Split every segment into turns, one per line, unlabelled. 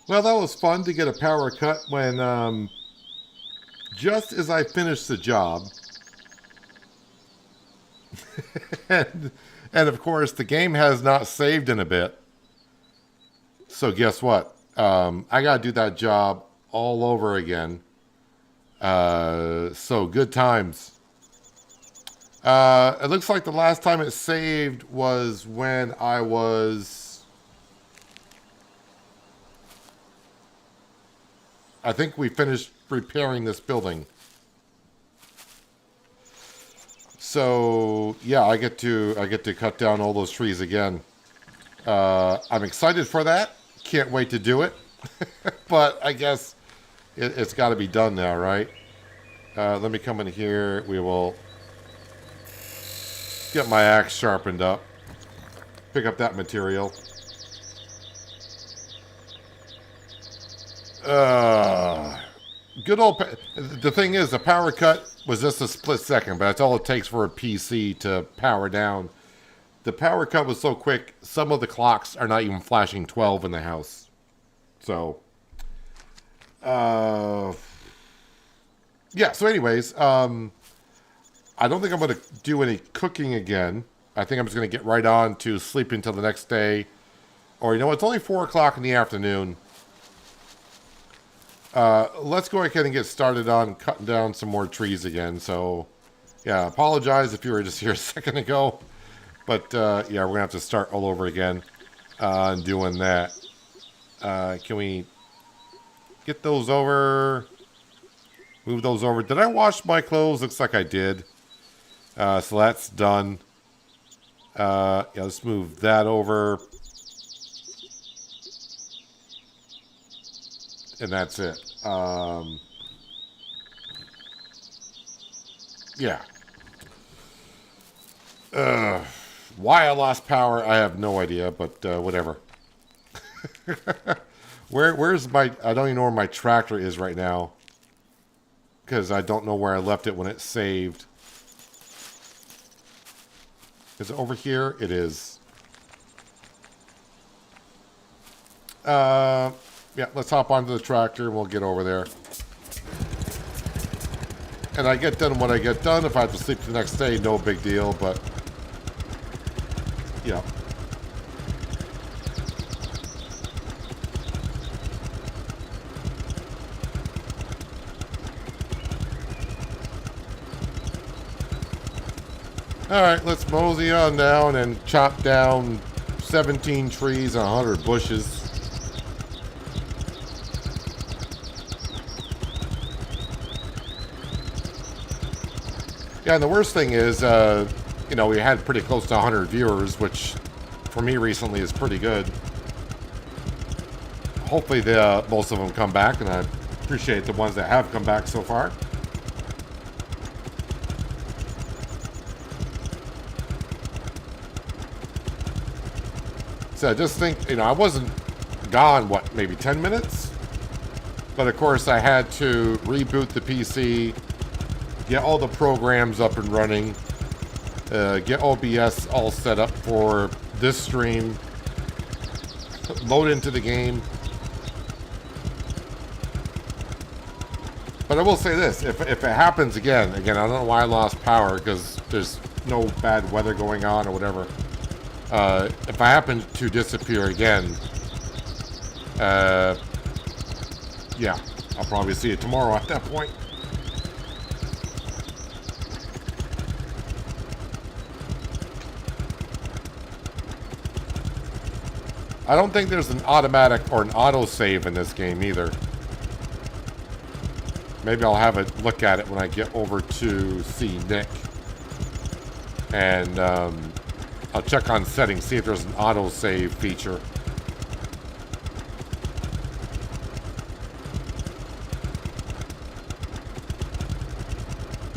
Well, that was fun to get a power cut when just as I finished the job, and, and of course the game has not saved in a bit. So guess what? I got to do that job all over again. So good times. It looks like the last time it saved was when I was. I think we finished repairing this building. So yeah, I get to cut down all those trees again. I'm excited for that. Can't wait to do it. But I guess it's got to be done now, right? Let me come in here. We will get my axe sharpened up. Pick up that material. Uh, Good old. The thing is, the power cut was just a split second, but that's all it takes for a PC to power down. The power cut was so quick, some of the clocks are not even flashing 12 in the house. So, uh, yeah. So, anyways, I don't think I'm going to do any cooking again. I think I'm just going to get right on to sleeping until the next day. Or, you know, it's only 4 o'clock in the afternoon. Let's go ahead and get started on cutting down some more trees again. So, yeah, apologize if you were just here a second ago. But, yeah, we're going to have to start all over again and doing that. Can we get those over? Move those over. Did I wash my clothes? Looks like I did. So that's done. Yeah, let's move that over. And that's it. Yeah. Why I lost power, I have no idea, but whatever. Where's my... I don't even know where my tractor is right now. Because I don't know where I left it when it saved. Is it over here? It is. Yeah, let's hop onto the tractor and we'll get over there. And I get done what I get done. If I have to sleep the next day, no big deal, but... Yeah. Alright, let's mosey on down and chop down 17 trees and 100 bushes. Yeah, and the worst thing is, you know, we had pretty close to 100 viewers, which for me recently is pretty good. Hopefully most of them come back, and I appreciate the ones that have come back so far. So I just think, you know, I wasn't gone, what, maybe 10 minutes? But of course I had to reboot the PC, get all the programs up and running, get OBS all set up for this stream, load into the game. But I will say this, if it happens again, I don't know why I lost power, because there's no bad weather going on or whatever. If I happen to disappear again, yeah, I'll probably see it tomorrow at that point. I don't think there's an automatic or an autosave in this game either. Maybe I'll have a look at it when I get over to see Nick. And I'll check on settings, see if there's an autosave feature.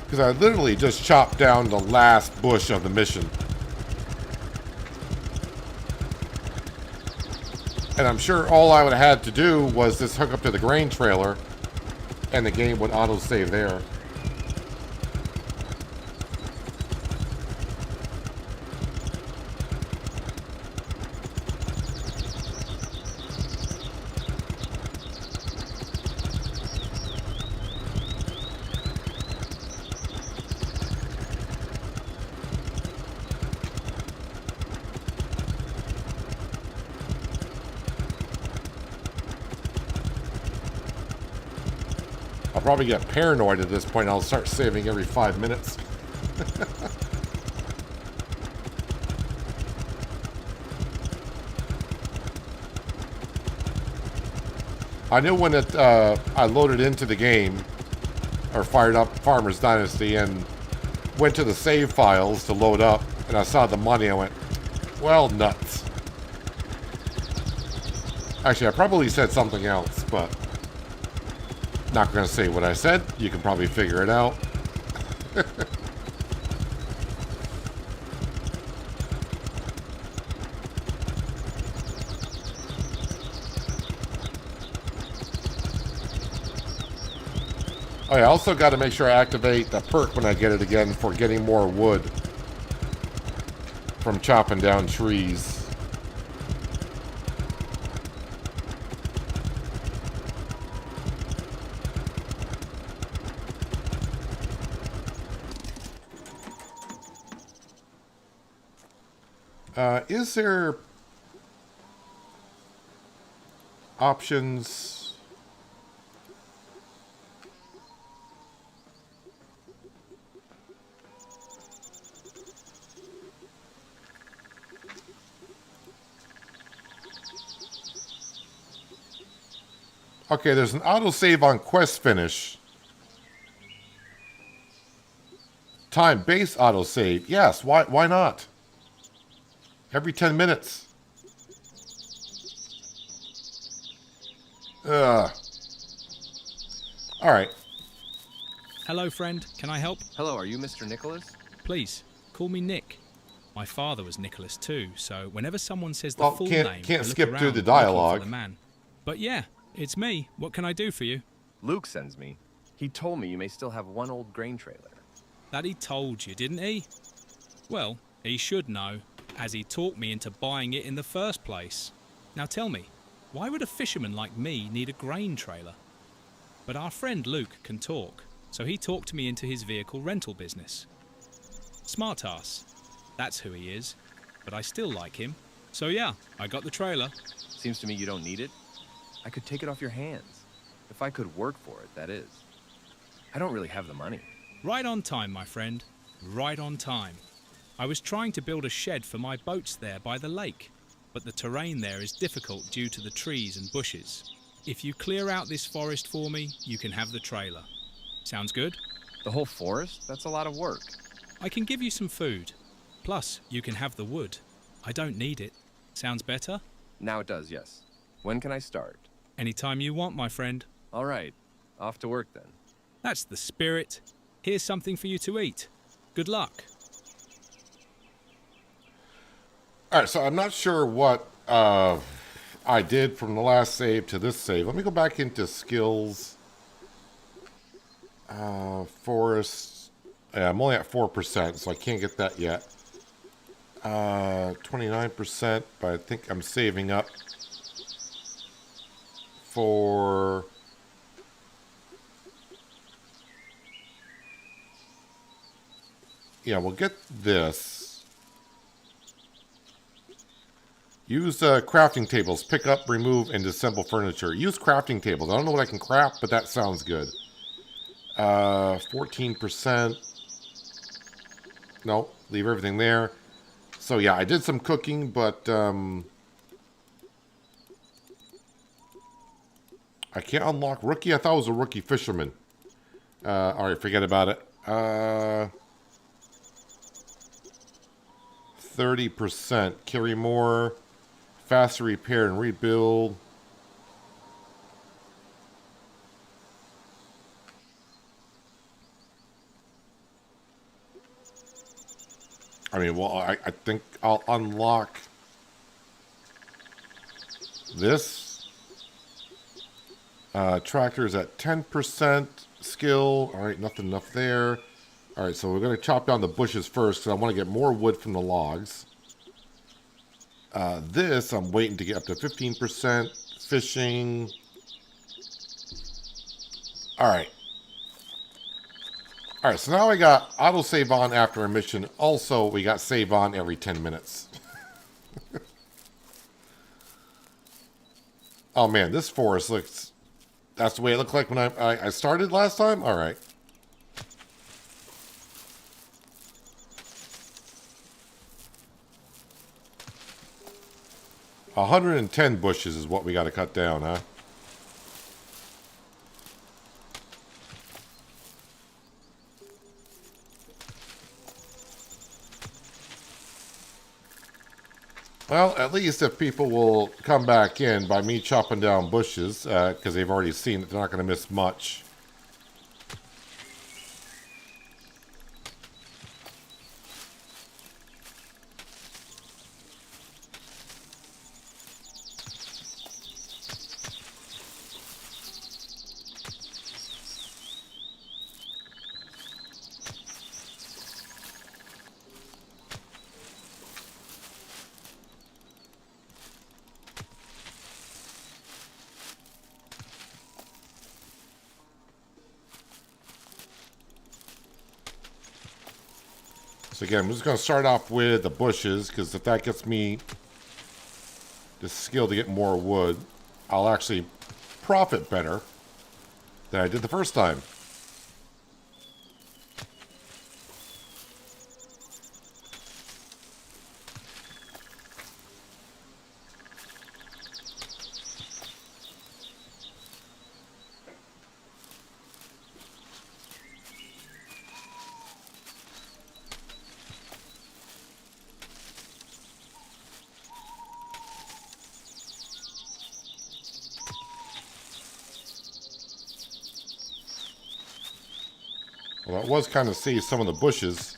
Because I literally just chopped down the last bush of the mission. And I'm sure all I would have had to do was just hook up to the grain trailer and the game would autosave there. I'll probably get paranoid at this point. I'll start saving every 5 minutes. I knew when I loaded into the game, or fired up Farmer's Dynasty, and went to the save files to load up, and I saw the money, I went, well, nuts. Actually, I probably said something else, but not going to say what I said. You can probably figure it out. Oh, yeah, I also got to make sure I activate the perk when I get it again for getting more wood from chopping down trees. Is there options? Okay, there's an autosave on quest finish. Time-based autosave. Yes, why not? Every 10 minutes. Ugh. Alright.
Hello, friend. Can I help?
Hello, are you Mr. Nicholas?
Please, call me Nick. My father was Nicholas too, so whenever someone says the full name,
can't
I
skip
look
through
around
the
looking for
dialogue.
the man. But yeah, it's me. What can I do for you?
Luke sends me. He told me you may still have one old grain trailer.
That he told you, didn't he? Well, he should know, as he talked me into buying it in the first place. Now tell me, why would a fisherman like me need a grain trailer? But our friend Luke can talk, so he talked me into his vehicle rental business. Smart ass. That's who he is. But I still like him. So yeah, I got the trailer.
Seems to me you don't need it. I could take it off your hands. If I could work for it, that is. I don't really have the money.
Right on time, my friend. Right on time. I was trying to build a shed for my boats there by the lake, but the terrain there is difficult due to the trees and bushes. If you clear out this forest for me, you can have the trailer. Sounds good?
The whole forest? That's a lot of work.
I can give you some food. Plus, you can have the wood. I don't need it. Sounds better?
Now it does, yes. When can I start?
Anytime you want, my friend.
All right. Off to work then.
That's the spirit. Here's something for you to eat. Good luck.
Alright, so I'm not sure what I did from the last save to this save. Let me go back into skills. Forest. Yeah, I'm only at 4%, so I can't get that yet. 29%, but I think I'm saving up for... Yeah, we'll get this. Use crafting tables. Pick up, remove, and disassemble furniture. Use crafting tables. I don't know what I can craft, but that sounds good. 14%. No, leave everything there. So yeah, I did some cooking, but I can't unlock rookie. I thought it was a rookie fisherman. Alright, forget about it. 30%. Carry more. Faster repair and rebuild. I mean, well, I think I'll unlock this. Tractor's at 10% skill. All right, nothing enough there. All right, so we're going to chop down the bushes first because I want to get more wood from the logs. This, I'm waiting to get up to 15%. Fishing. All right. All right, so now we got auto save on after a mission. Also, we got save on every 10 minutes. Oh man, this forest looks That's the way it looked like when I started last time? Alright. $110 bushes is what we got to cut down, huh? Well, at least if people will come back in by me chopping down bushes, because they've already seen it, they're not going to miss much. So again, I'm just going to start off with the bushes, because if that gets me the skill to get more wood, I'll actually profit better than I did the first time. Well, it was kind of see some of the bushes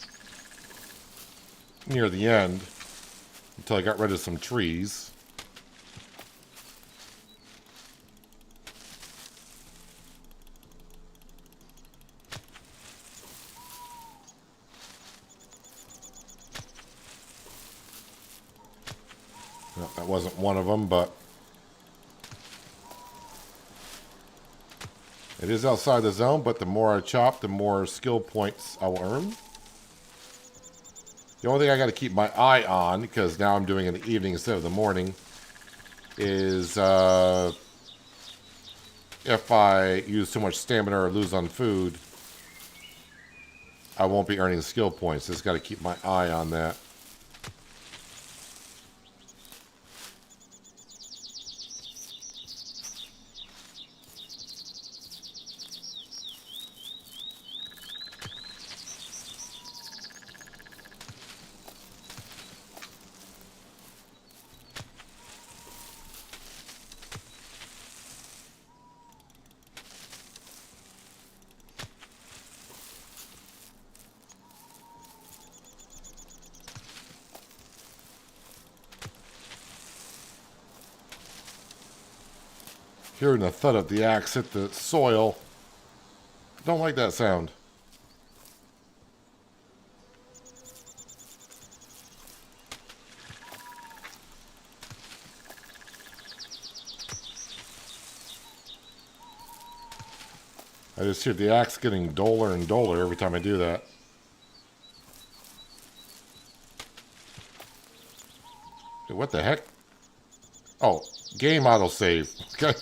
near the end until I got rid of some trees. No, that wasn't one of them, but it is outside the zone, but the more I chop, the more skill points I'll earn. The only thing I got to keep my eye on, because now I'm doing it in the evening instead of the morning, is if I use too much stamina or lose on food, I won't be earning skill points. Just got to keep my eye on that. Hearing the thud of the axe hit the soil. Don't like that sound. I just hear the axe getting duller and duller every time I do that. Hey, what the heck? Oh, game autosave. Okay.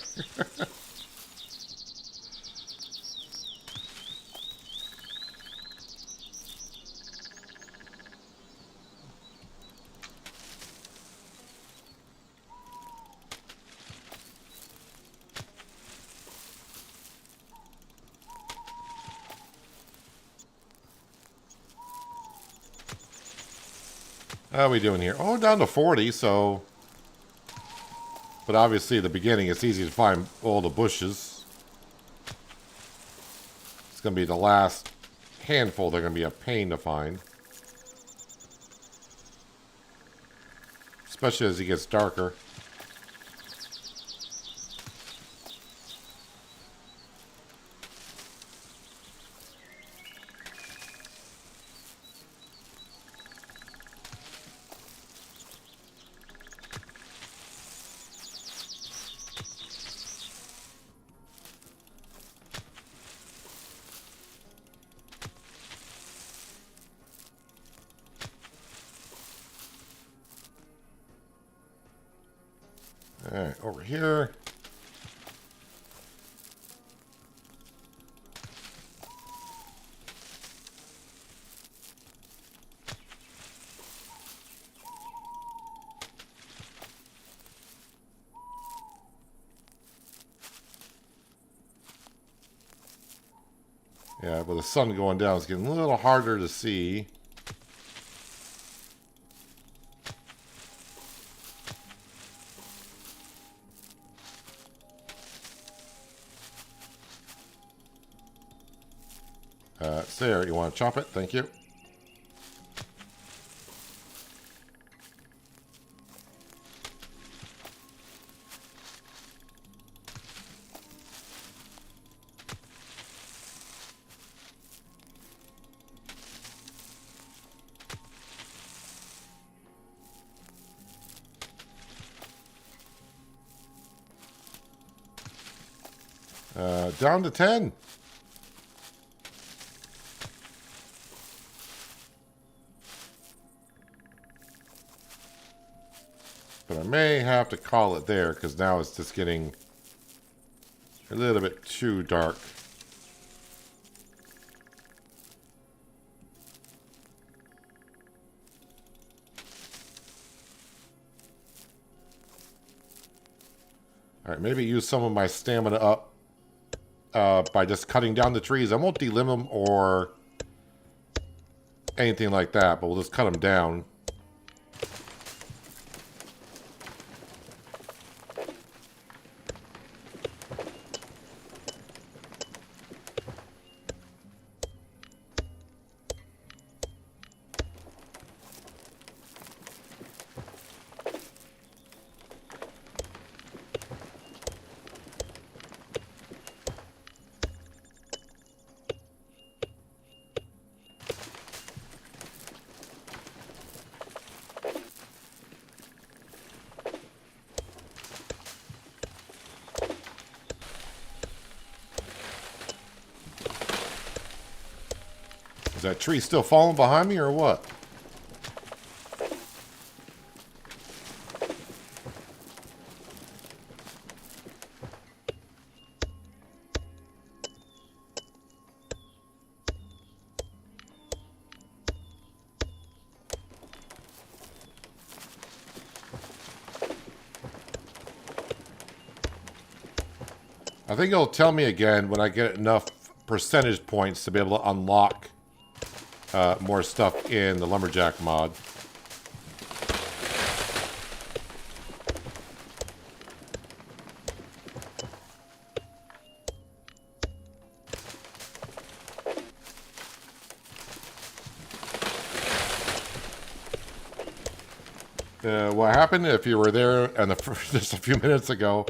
How are we doing here? Oh, down to 40, so... But obviously, at the beginning, it's easy to find all the bushes. It's going to be the last handful. They're going to be a pain to find. Especially as it gets darker. Alright, over here. Yeah, with the sun going down, it's getting a little harder to see. Sarah, you want to chop it? Thank you. Down to 10. But I may have to call it there because now it's just getting a little bit too dark. Alright, maybe use some of my stamina up by just cutting down the trees. I won't delimb them or anything like that, but we'll just cut them down. Is that tree still falling behind me or what? I think it'll tell me again when I get enough percentage points to be able to unlock more stuff in the Lumberjack mod. What happened, if you were there and just a few minutes ago,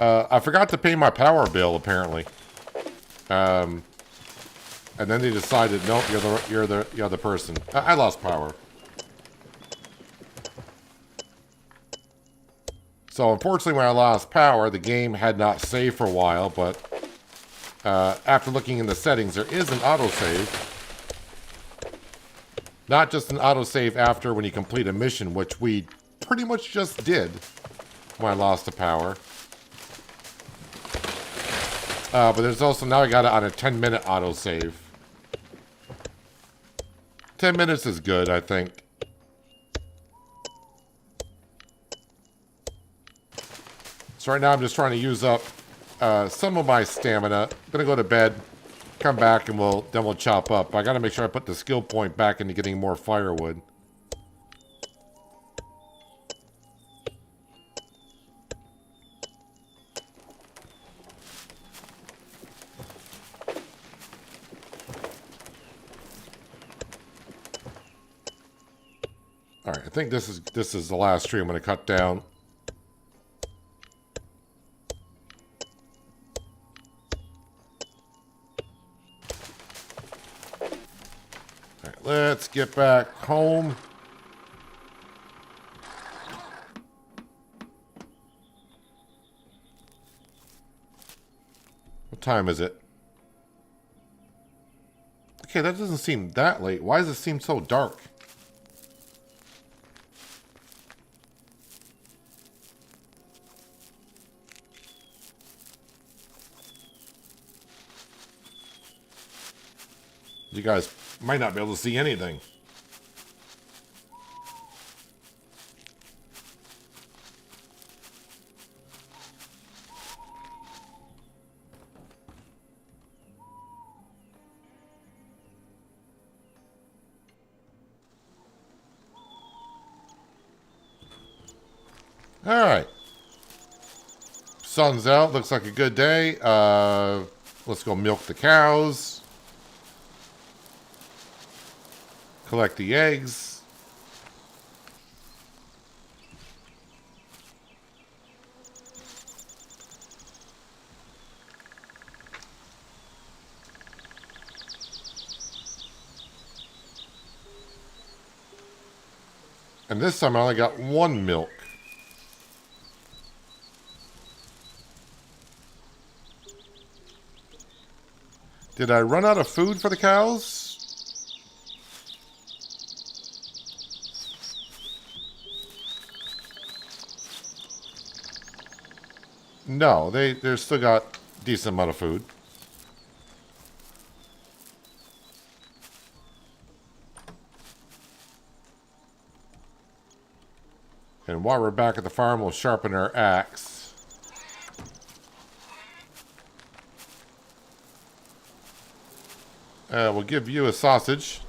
I forgot to pay my power bill apparently. And then they decided, nope, you're the other person. I lost power. So unfortunately, when I lost power, the game had not saved for a while. But after looking in the settings, there is an autosave. Not just an autosave after when you complete a mission, which we pretty much just did when I lost the power. But there's also, now I got it on a 10-minute autosave. 10 minutes is good, I think. So right now I'm just trying to use up some of my stamina. I'm gonna go to bed, come back, and then we'll chop up. I gotta make sure I put the skill point back into getting more firewood. All right, I think this is the last tree I'm going to cut down. All right, let's get back home. What time is it? Okay, that doesn't seem that late. Why does it seem so dark? You guys might not be able to see anything. Alright. Sun's out. Looks like a good day. Let's go milk the cows. Collect the eggs. And this time I only got one milk. Did I run out of food for the cows? No, they're still got a decent amount of food. And while we're back at the farm, we'll sharpen our axe. We'll give you a sausage.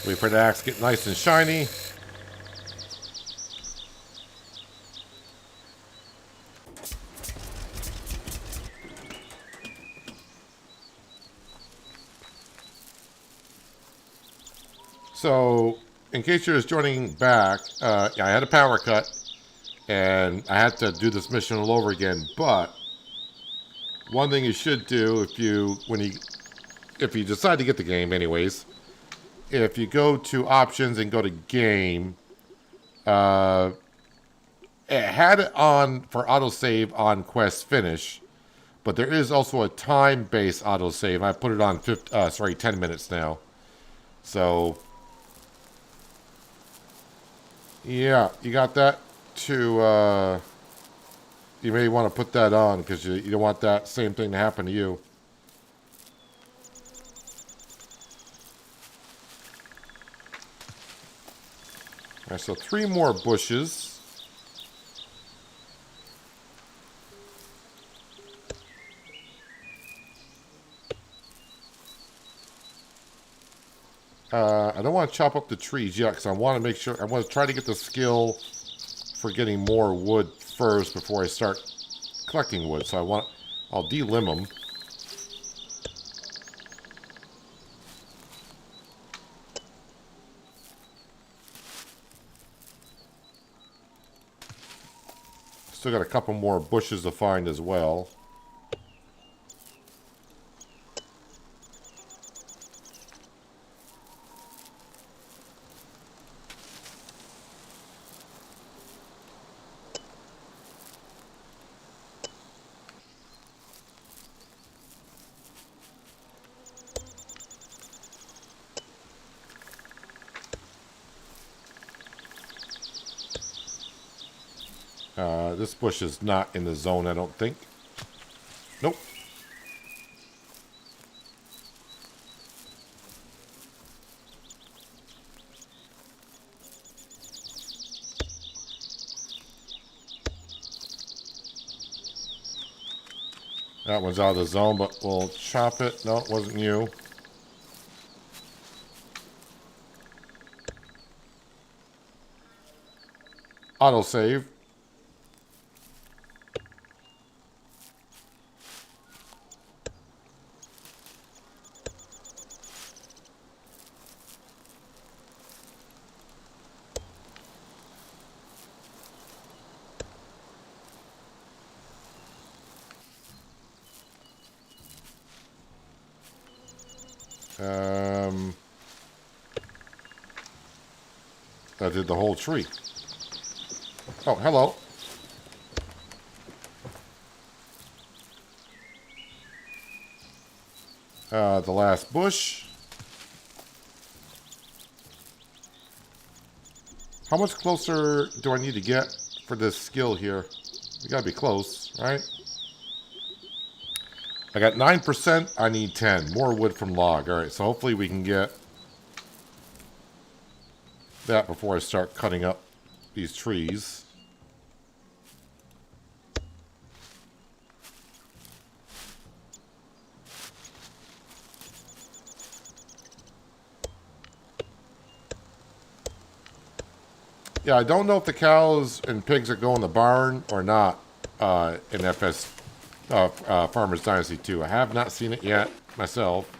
Wait for the axe to get nice and shiny. So, in case you're just joining back, yeah, I had a power cut, and I had to do this mission all over again. But one thing you should do if you decide to get the game, anyways, if you go to options and go to game, it had it on for autosave on quest finish, but there is also a time-based autosave. I put it on 10 minutes now. So. Yeah, you got that to, you may want to put that on because you don't want that same thing to happen to you. All right, so 3 more bushes. I don't want to chop up the trees yet because I want to make sure, I want to try to get the skill for getting more wood first before I start collecting wood. So I'll de-limb them. Still got a couple more bushes to find as well. This bush is not in the zone, I don't think. Nope. That one's out of the zone, but we'll chop it. No, it wasn't you. Autosave. That did the whole tree. Oh, hello. The last bush. How much closer do I need to get for this skill here? We gotta be close, right? I got 9%, I need 10. More wood from log. Alright, so hopefully we can get that before I start cutting up these trees. Yeah, I don't know if the cows and pigs are going in the barn or not in Farmers Dynasty 2. I have not seen it yet myself.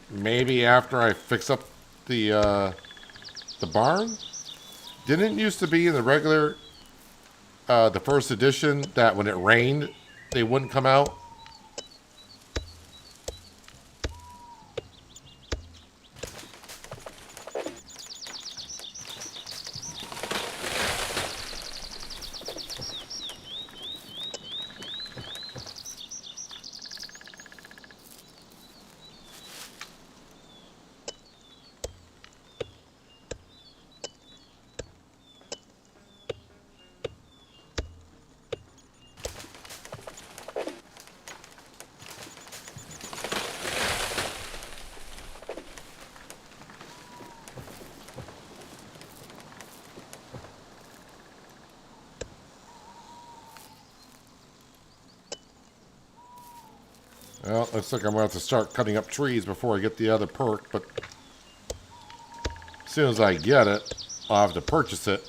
Maybe after I fix up the barn? Didn't it used to be in the regular, the first edition, that when it rained, they wouldn't come out? Well, looks like I'm going to have to start cutting up trees before I get the other perk, but as soon as I get it, I'll have to purchase it.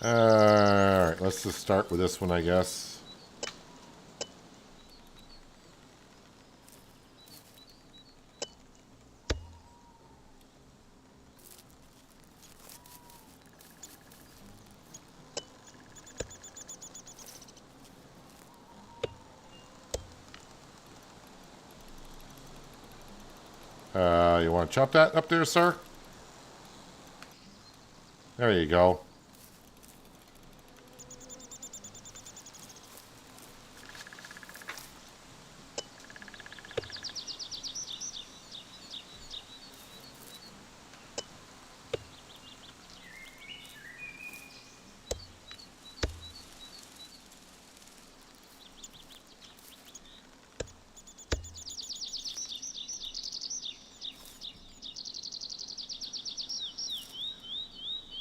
Alright, let's just start with this one, I guess. You want to chop that up there, sir? There you go.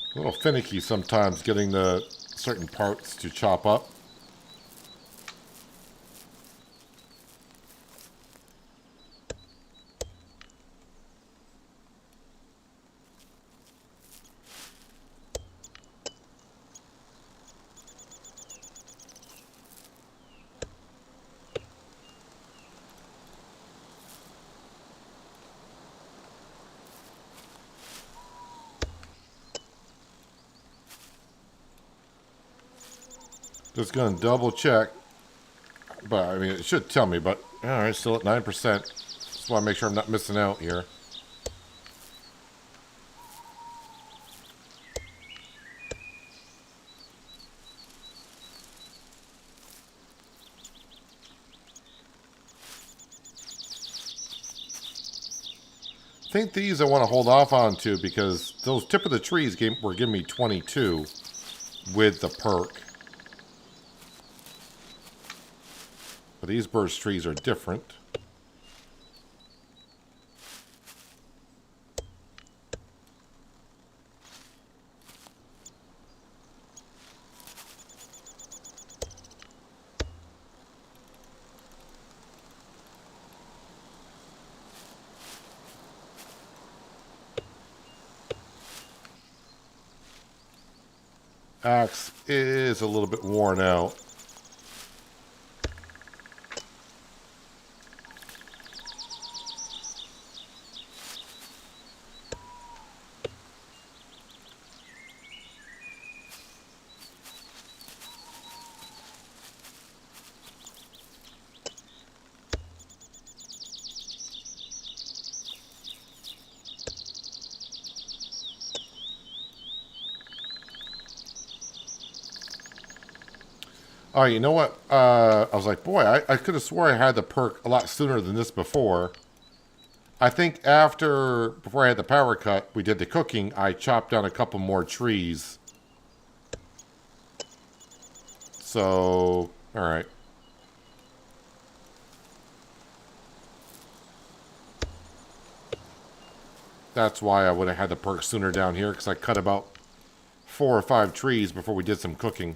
A little finicky sometimes getting the certain parts to chop up. Just going to double check. But, I mean, it should tell me, but, alright, still at 9%. Just want to make sure I'm not missing out here. I think these I want to hold off on to because those tip of the trees were giving me 22 with the perk. But these birch trees are different. Axe is a little bit worn out. Oh, you know what? I was like, boy, I could have swore I had the perk a lot sooner than this before. I think before I had the power cut, we did the cooking, I chopped down a couple more trees. So, alright. That's why I would have had the perk sooner down here, because I cut about 4 or 5 trees before we did some cooking.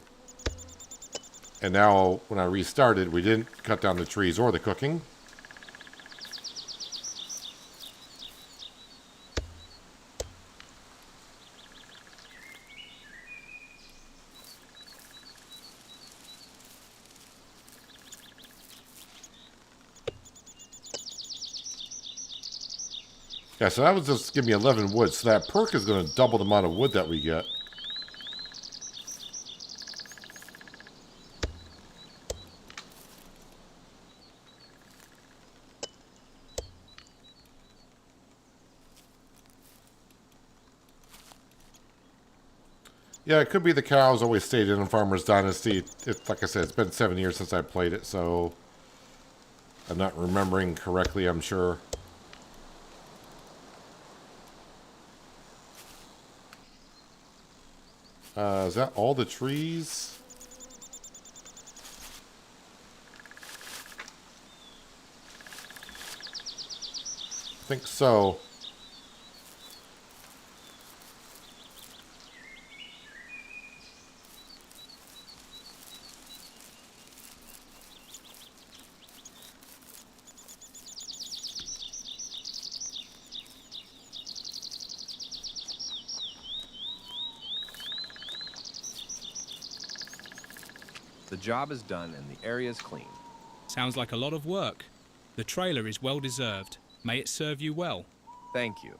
And now, when I restarted, we didn't cut down the trees or the cooking. Yeah, so that was just give me 11 wood. So that perk is going to double the amount of wood that we get. Yeah, it could be the cows always stayed in Farmer's Dynasty. Like I said, it's been 7 years since I played it, so I'm not remembering correctly, I'm sure. Is that all the trees? I think so.
The job is done and the area is clean.
Sounds like a lot of work. The trailer is well deserved. May it serve you well.
Thank you.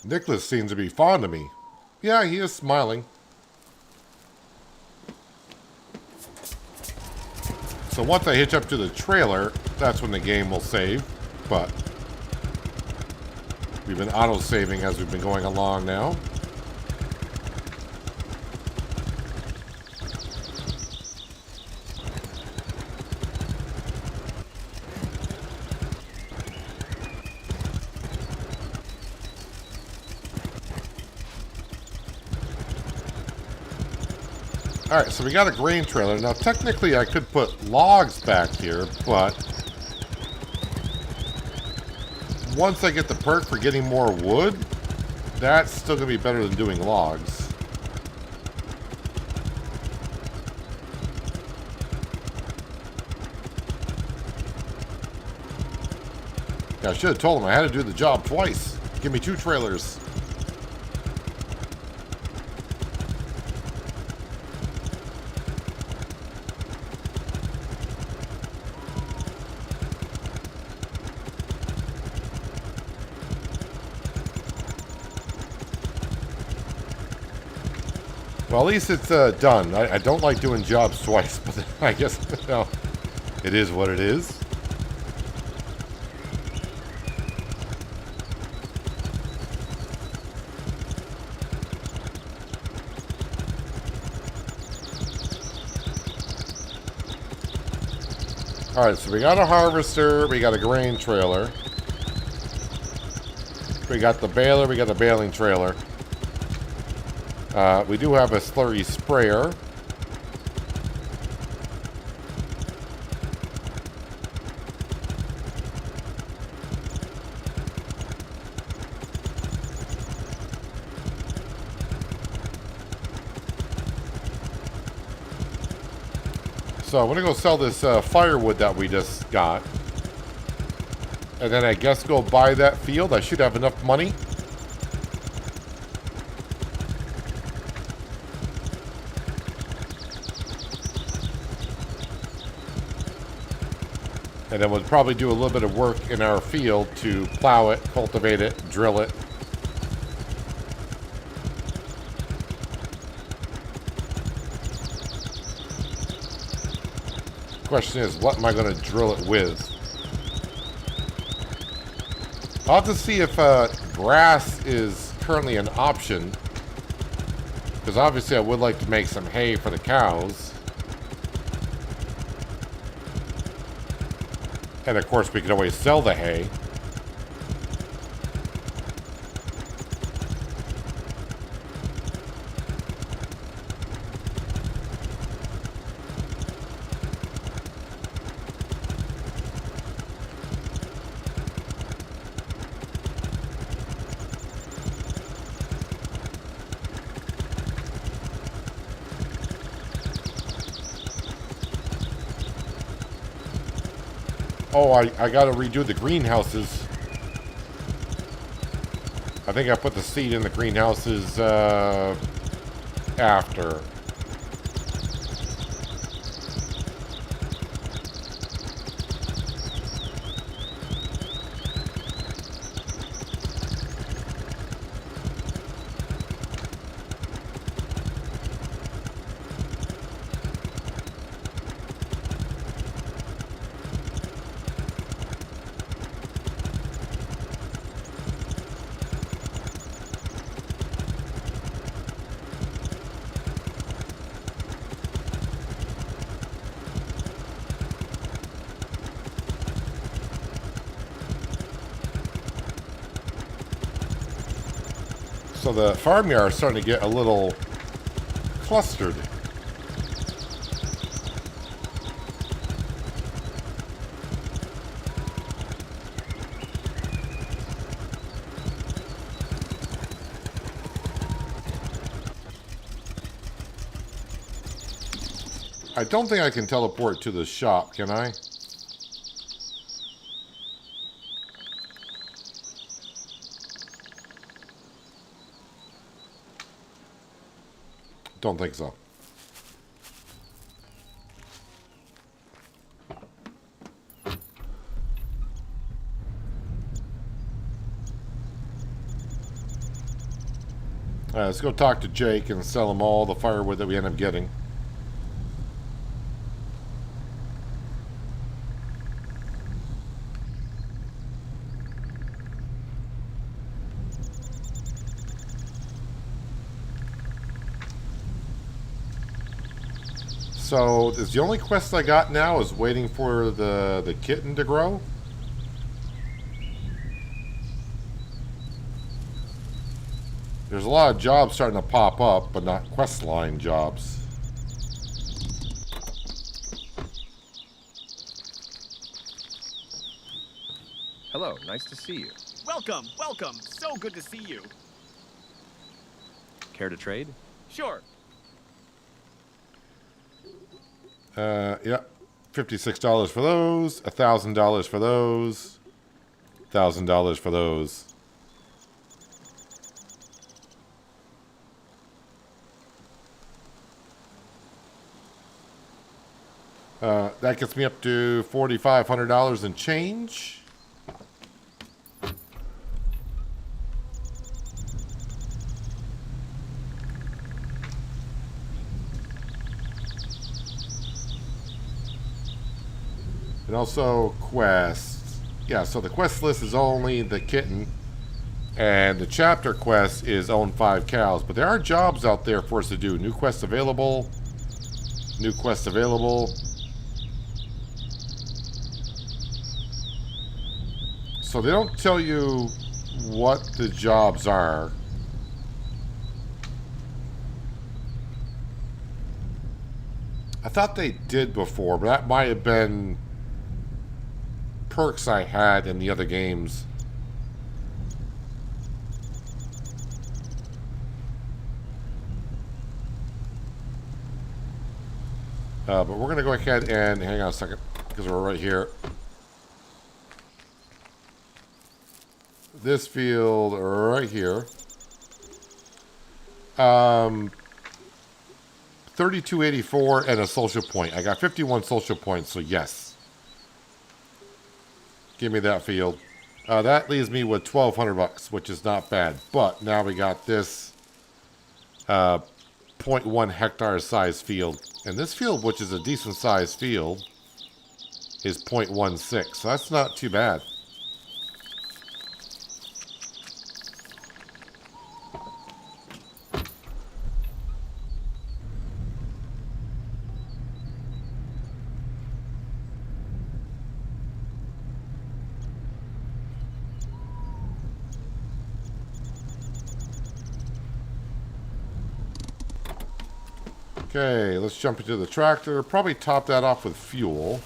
Nicholas seems to be fond of me. Yeah, he is smiling. So once I hitch up to the trailer, that's when the game will save. But we've been auto-saving as we've been going along now. Alright, so we got a grain trailer. Now, technically, I could put logs back here, but once I get the perk for getting more wood, that's still going to be better than doing logs. Yeah, I should have told him I had to do the job twice. Give me 2 trailers. Well, at least it's done. I don't like doing jobs twice, but I guess, you know, it is what it is. Alright, so we got a harvester, we got a grain trailer. We got the baler, we got a baling trailer. We do have a slurry sprayer. So I'm going to go sell this firewood that we just got. And then I guess go buy that field. I should have enough money. And then we'll probably do a little bit of work in our field to plow it, cultivate it, drill it. Question is, what am I going to drill it with? I'll have to see if grass is currently an option. Because obviously I would like to make some hay for the cows. And of course we could always sell the hay. Oh, I gotta redo the greenhouses. I think I put the seed in the greenhouses after. So the farmyard is starting to get a little clustered. I don't think I can teleport to the shop, can I? Don't think so. Let's go talk to Jake and sell him all the firewood that we end up getting. So, is the only quest I got now is waiting for the kitten to grow? There's a lot of jobs starting to pop up, but not quest line jobs.
Hello, nice to see you.
Welcome, welcome. So good to see you.
Care to trade?
Sure.
Yeah. $56 for those, $1,000 for those, $1,000 for those. That gets me up to $4,500 in change. And also quests. Yeah, so the quest list is only the kitten. And the chapter quest is own 5 cows. But there are jobs out there for us to do. New quests available. New quests available. So they don't tell you what the jobs are. I thought they did before, but that might have been perks I had in the other games. But we're going to go ahead and hang on a second because we're right here. This field right here. 3284 and a social point. I got 51 social points, so yes. Give me that field. That leaves me with $1,200, which is not bad. But now we got this 0.1 hectare size field. And this field, which is a decent sized field, is 0.16. So that's not too bad. Okay, let's jump into the tractor. Probably top that off with fuel.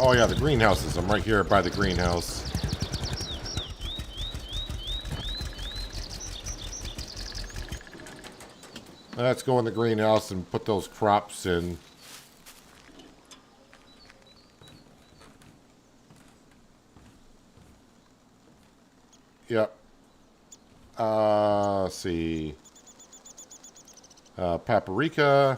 Oh yeah, the greenhouses. I'm right here by the greenhouse. Let's go in the greenhouse and put those crops in. Yep. Let's see. Paprika.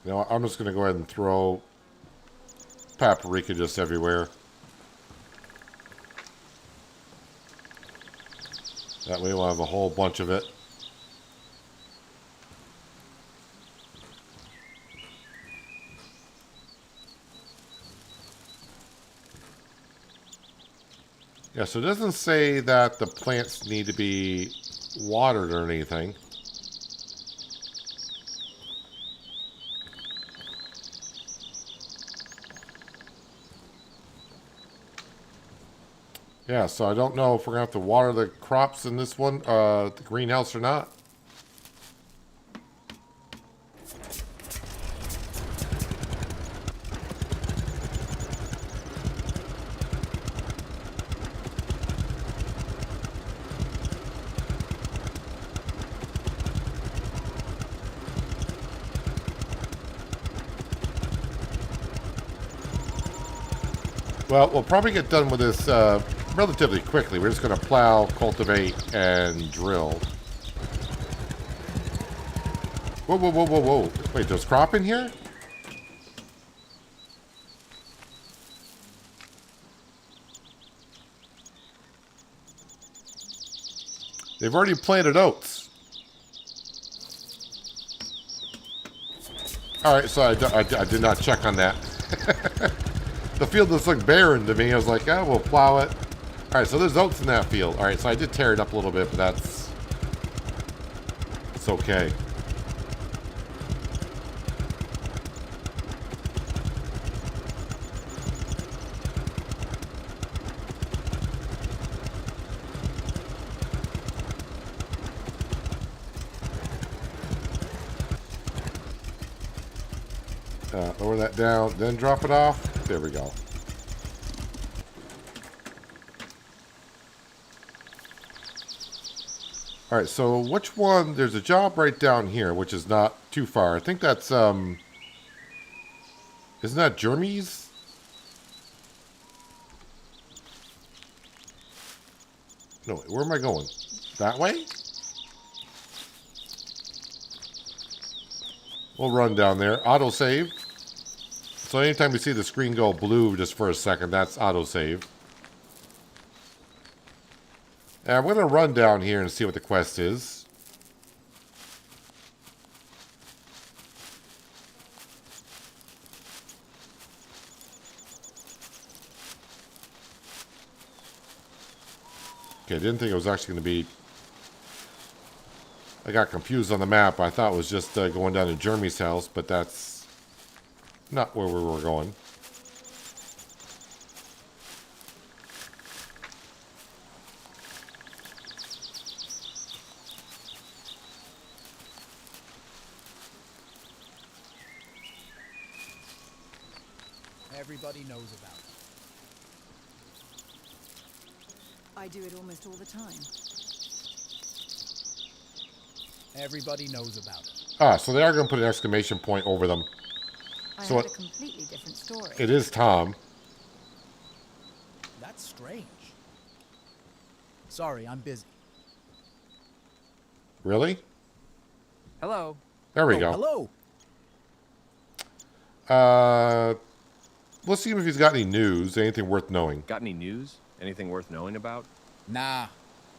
You know, I'm just going to go ahead and throw paprika just everywhere. That way we'll have a whole bunch of it. Yeah, so it doesn't say that the plants need to be watered or anything. Yeah, so I don't know if we're going to have to water the crops in this one, the greenhouse or not. Well, we'll probably get done with this relatively quickly. We're just going to plow, cultivate, and drill. Whoa, whoa, whoa, whoa, whoa. Wait, there's crop in here? They've already planted oats. Alright, so I did not check on that. The field just looked barren to me. I was like, oh, we'll plow it. Alright, so there's oats in that field. Alright, so I did tear it up a little bit, but it's okay. Lower that down, then drop it off. There we go. Alright, so which one? There's a job right down here, which is not too far. I think that's, isn't that Jeremy's? No, where am I going? That way? We'll run down there. Autosave. So anytime you see the screen go blue just for a second, that's autosave. And I'm going to run down here and see what the quest is. Okay, I didn't think it was actually going to be... I got confused on the map. I thought it was just going down to Jeremy's house, but that's not where we were going.
Everybody knows about it.
I do it almost all the time.
Everybody knows about it.
Ah, so they are going to put an exclamation point over them.
I
So
had
it-
a completely different story.
It is Tom.
That's strange. Sorry, I'm busy.
Really?
Hello.
There we
Oh,
go.
hello.
Let's see if he's got any news, anything worth knowing.
Got any news? Anything worth knowing about?
Nah.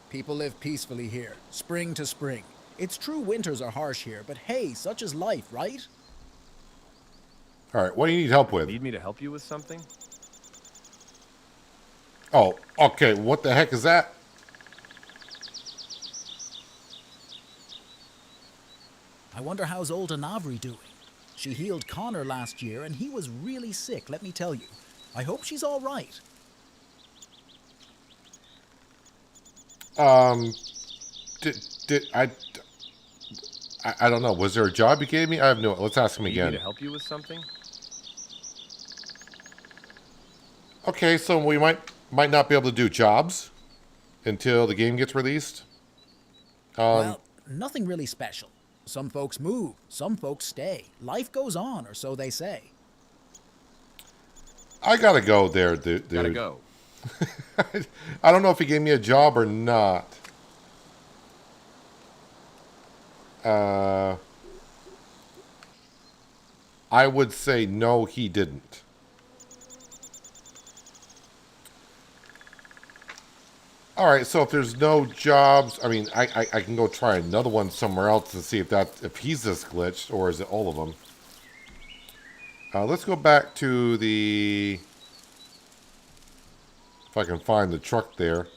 People live peacefully here, spring to spring. It's true winters are harsh here, but hey, such is life, right?
All right, what do you need help with?
Need me to help you with something?
Oh, okay, what the heck is that?
I wonder how's old Anavri doing. She healed Connor last year, and he was really sick, let me tell you. I hope she's all right.
did I don't know. Was there a job you gave me? I have no. Let's ask him
Need me
again.
to help you with something?
Okay, so we might not be able to do jobs until the game gets released.
Well, nothing really special. Some folks move, some folks stay. Life goes on, or so they say.
I gotta go there, dude.
Gotta go.
I don't know if he gave me a job or not. I would say no, he didn't. All right, so if there's no jobs, I mean, I can go try another one somewhere else to see if he's this glitched, or is it all of them. Let's go back to the... If I can find the truck there.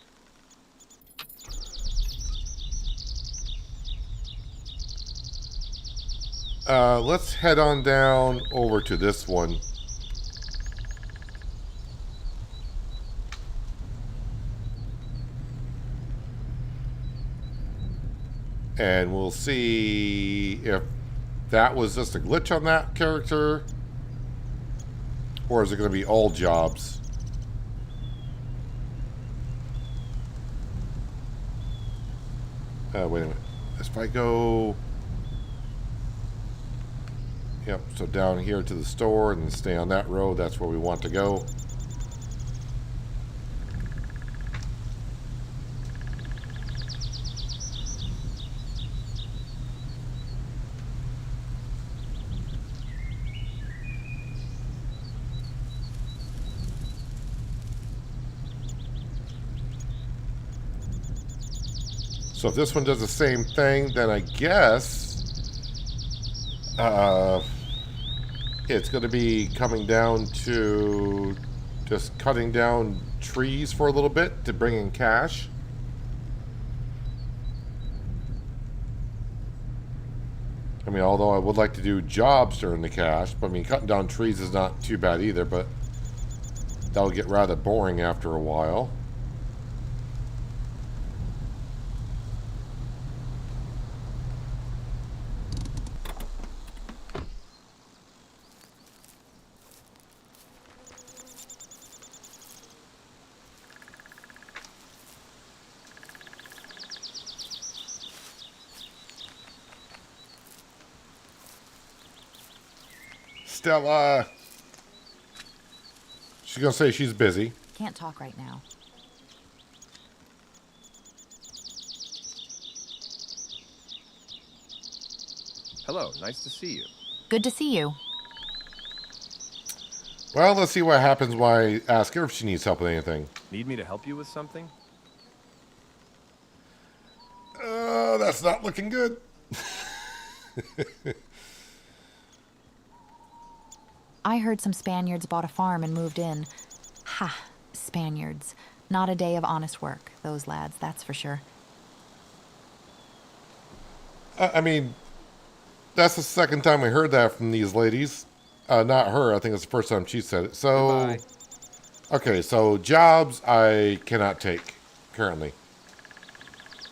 Let's head on down over to this one. And we'll see if that was just a glitch on that character, or is it going to be all jobs? Wait a minute. If I go... Yep, so down here to the store and stay on that road, that's where we want to go. So if this one does the same thing, then I guess it's going to be coming down to just cutting down trees for a little bit to bring in cash. I mean, although I would like to do jobs to earn the cash, but I mean, cutting down trees is not too bad either, but that'll get rather boring after a while. Stella. She's gonna say she's busy.
Can't talk right now.
Hello, nice to see you.
Good to see you.
Well, let's see what happens when I ask her if she needs help with anything.
Need me to help you with something?
That's not looking good.
I heard some Spaniards bought a farm and moved in. Ha, Spaniards. Not a day of honest work, those lads, that's for sure.
I mean, that's the second time we heard that from these ladies. Not her. I think it's the first time she said it. So,
Goodbye.
okay, so jobs I cannot take currently.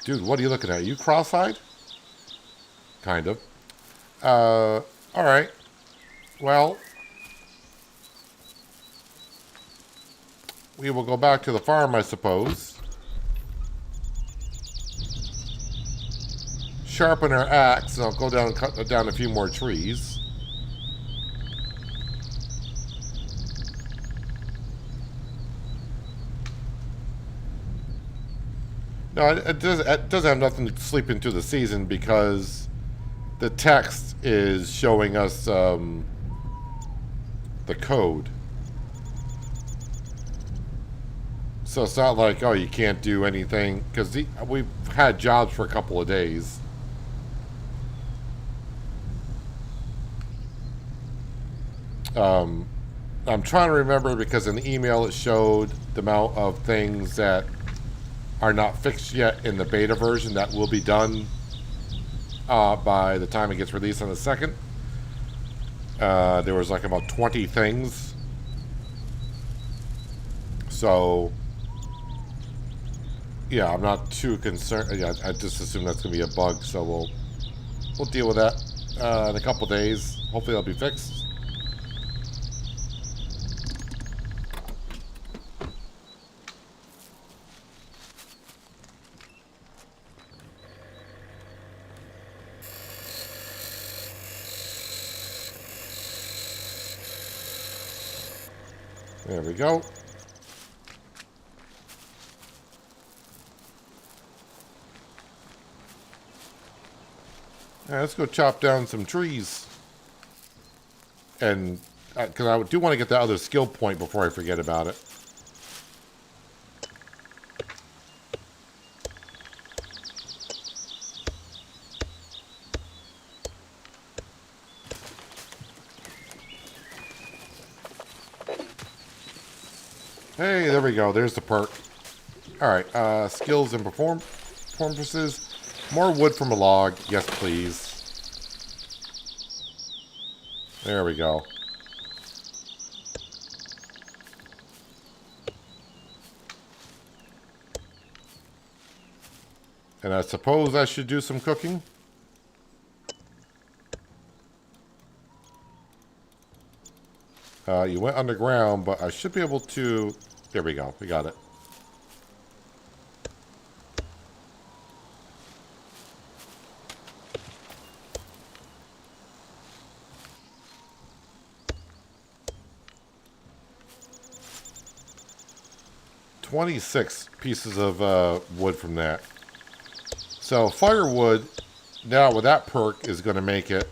Dude, what are you looking at? Are you cross-eyed? Kind of. All right. Well, we will go back to the farm, I suppose. Sharpen our axe, and I'll go down and cut down a few more trees. No, it doesn't have nothing to sleep into the season because the text is showing us the code. So it's not like, oh, you can't do anything, because we've had jobs for a couple of days. I'm trying to remember because in the email it showed the amount of things that are not fixed yet in the beta version that will be done by the time it gets released on the 2nd. There was like about 20 things. So, Yeah, I'm not too concerned. Yeah, I just assume that's going to be a bug, so we'll deal with that in a couple days. Hopefully it'll be fixed. There we go. All right, let's go chop down some trees. And, because I do want to get that other skill point before I forget about it. Hey, there we go. There's the perk. Alright, skills and performances. More wood from a log. Yes, please. There we go. And I suppose I should do some cooking. You went underground, but I should be able to... There we go. We got it. $26 pieces of wood from that. So firewood, now with that perk, is going to make it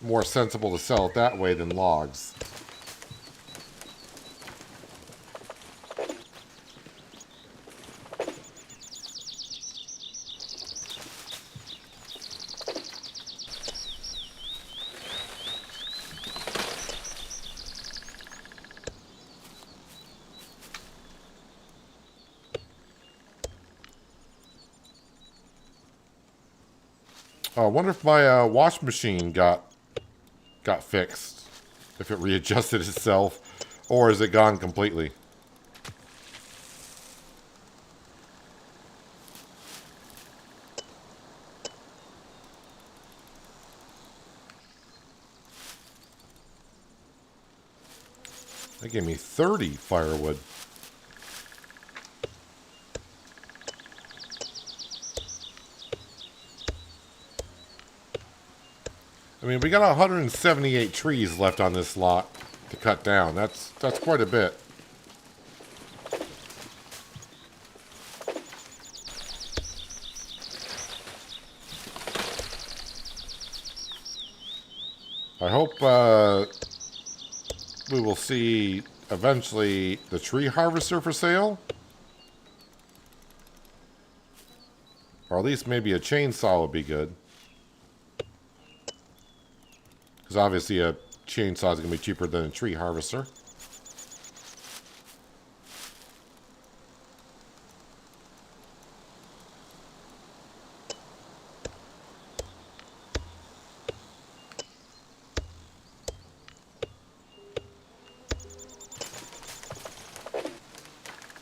more sensible to sell it that way than logs. I wonder if my wash machine got fixed. If it readjusted itself. Or is it gone completely? They gave me 30 firewood. I mean, we got 178 trees left on this lot to cut down. That's quite a bit. I hope we will see eventually the tree harvester for sale. Or at least maybe a chainsaw would be good. Because obviously a chainsaw is going to be cheaper than a tree harvester.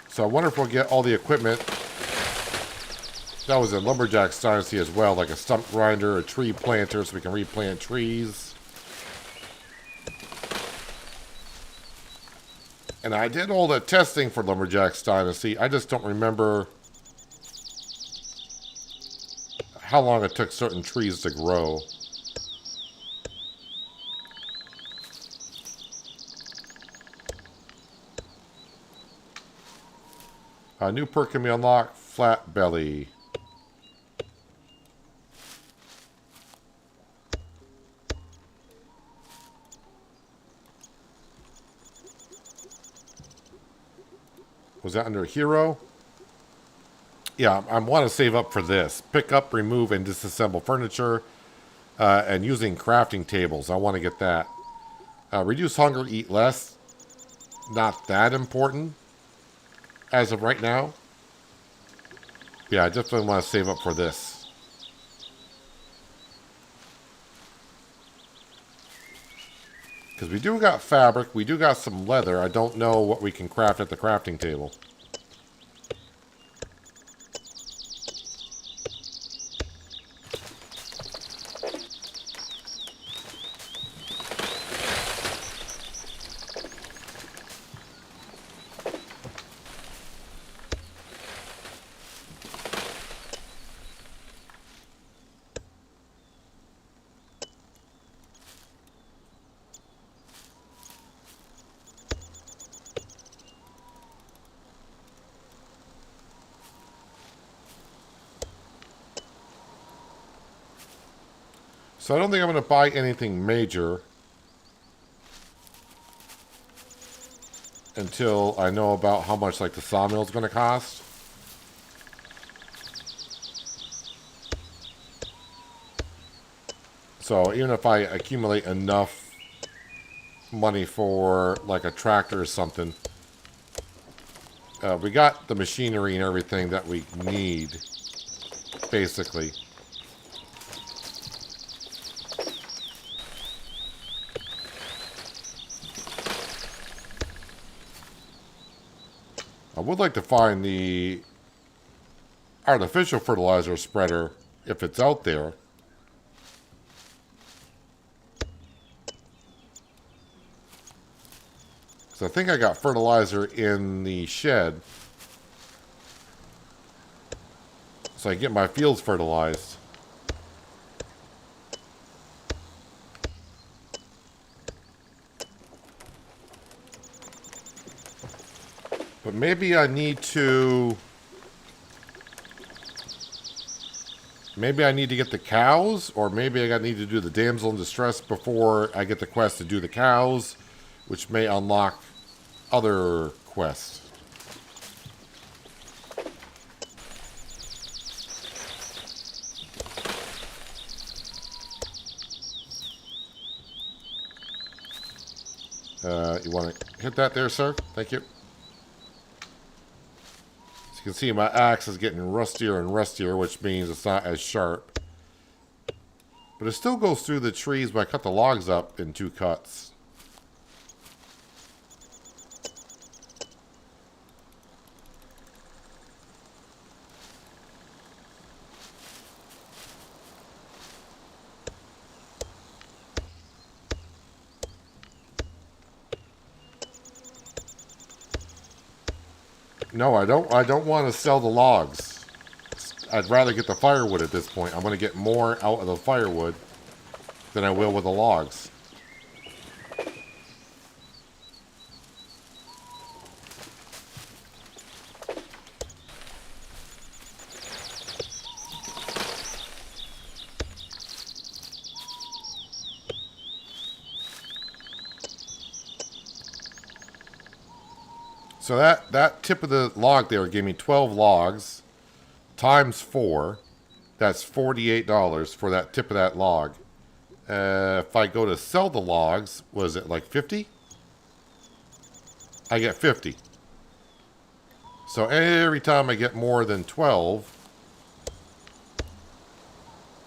So I wonder if we'll get all the equipment. That was a Lumberjack's Dynasty as well, like a stump grinder, a tree planter, so we can replant trees. And I did all the testing for Lumberjack's Dynasty. I just don't remember how long it took certain trees to grow. A new perk can be unlocked, Flat Belly. Was that under Hero? Yeah, I want to save up for this. Pick up, remove, and disassemble furniture. And using crafting tables. I want to get that. Reduce hunger, eat less. Not that important. As of right now. Yeah, I definitely want to save up for this. Because we do got fabric. We do got some leather. I don't know what we can craft at the crafting table. So I don't think I'm going to buy anything major until I know about how much like the sawmill is going to cost. So even if I accumulate enough money for like a tractor or something, we got the machinery and everything that we need, basically. I would like to find the artificial fertilizer spreader if it's out there. Because I think I got fertilizer in the shed. So I can get my fields fertilized. But maybe I need to... Maybe I need to get the cows, or maybe I need to do the damsel in distress before I get the quest to do the cows, which may unlock other quests. You want to hit that there, sir? Thank you. As you can see, my axe is getting rustier and rustier, which means it's not as sharp. But it still goes through the trees, but I cut the logs up in 2 cuts. No, I don't want to sell the logs. I'd rather get the firewood at this point. I'm going to get more out of the firewood than I will with the logs. So that tip of the log there gave me 12 logs times 4. That's $48 for that tip of that log. If I go to sell the logs, was it like 50? I get 50. So every time I get more than 12,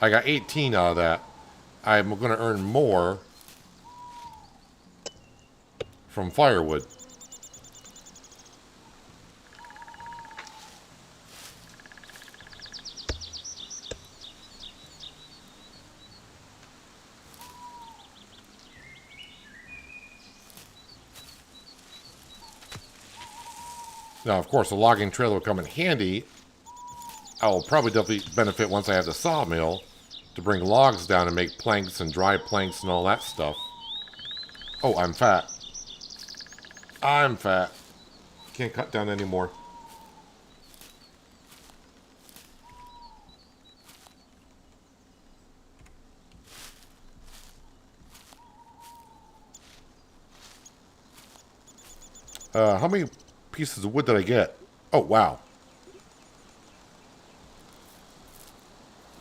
I got 18 out of that. I'm going to earn more from firewood. Now, of course, the logging trailer will come in handy. I will probably definitely benefit once I have the sawmill to bring logs down and make planks and dry planks and all that stuff. Oh, I'm fat. I'm fat. Can't cut down anymore. How many pieces of wood did I get? Oh, wow.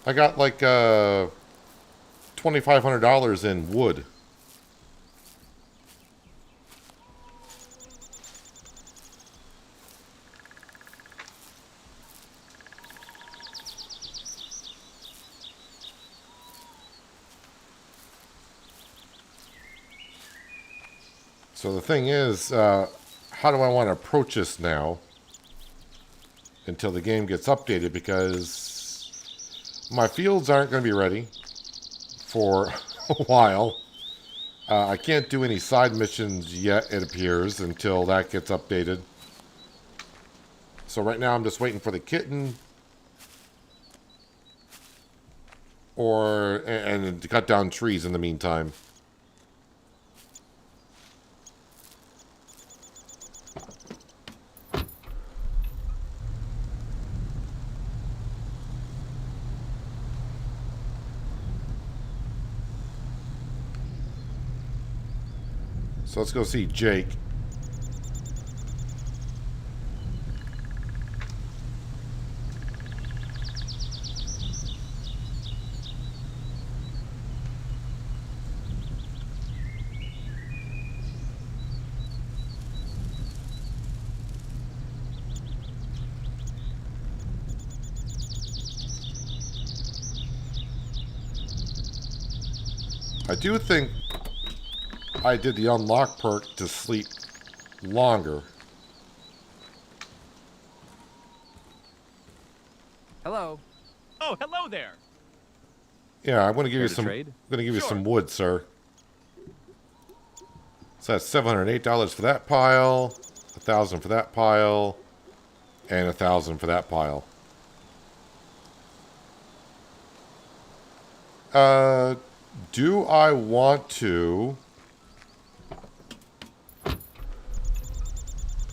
I got like $2,500 in wood. So the thing is, how do I want to approach this now until the game gets updated, because my fields aren't going to be ready for a while. I can't do any side missions yet, it appears, until that gets updated. So right now I'm just waiting for the kitten and to cut down trees in the meantime. So let's go see Jake. I do think I did the unlock perk to sleep longer.
Hello.
Oh, hello there.
Yeah, I'm going to give
Care
you
to
some.
trade?
I'm going to give you
Sure.
some wood, sir. So that's $708 for that pile, 1,000 for that pile, and 1,000 for that pile. Do I want to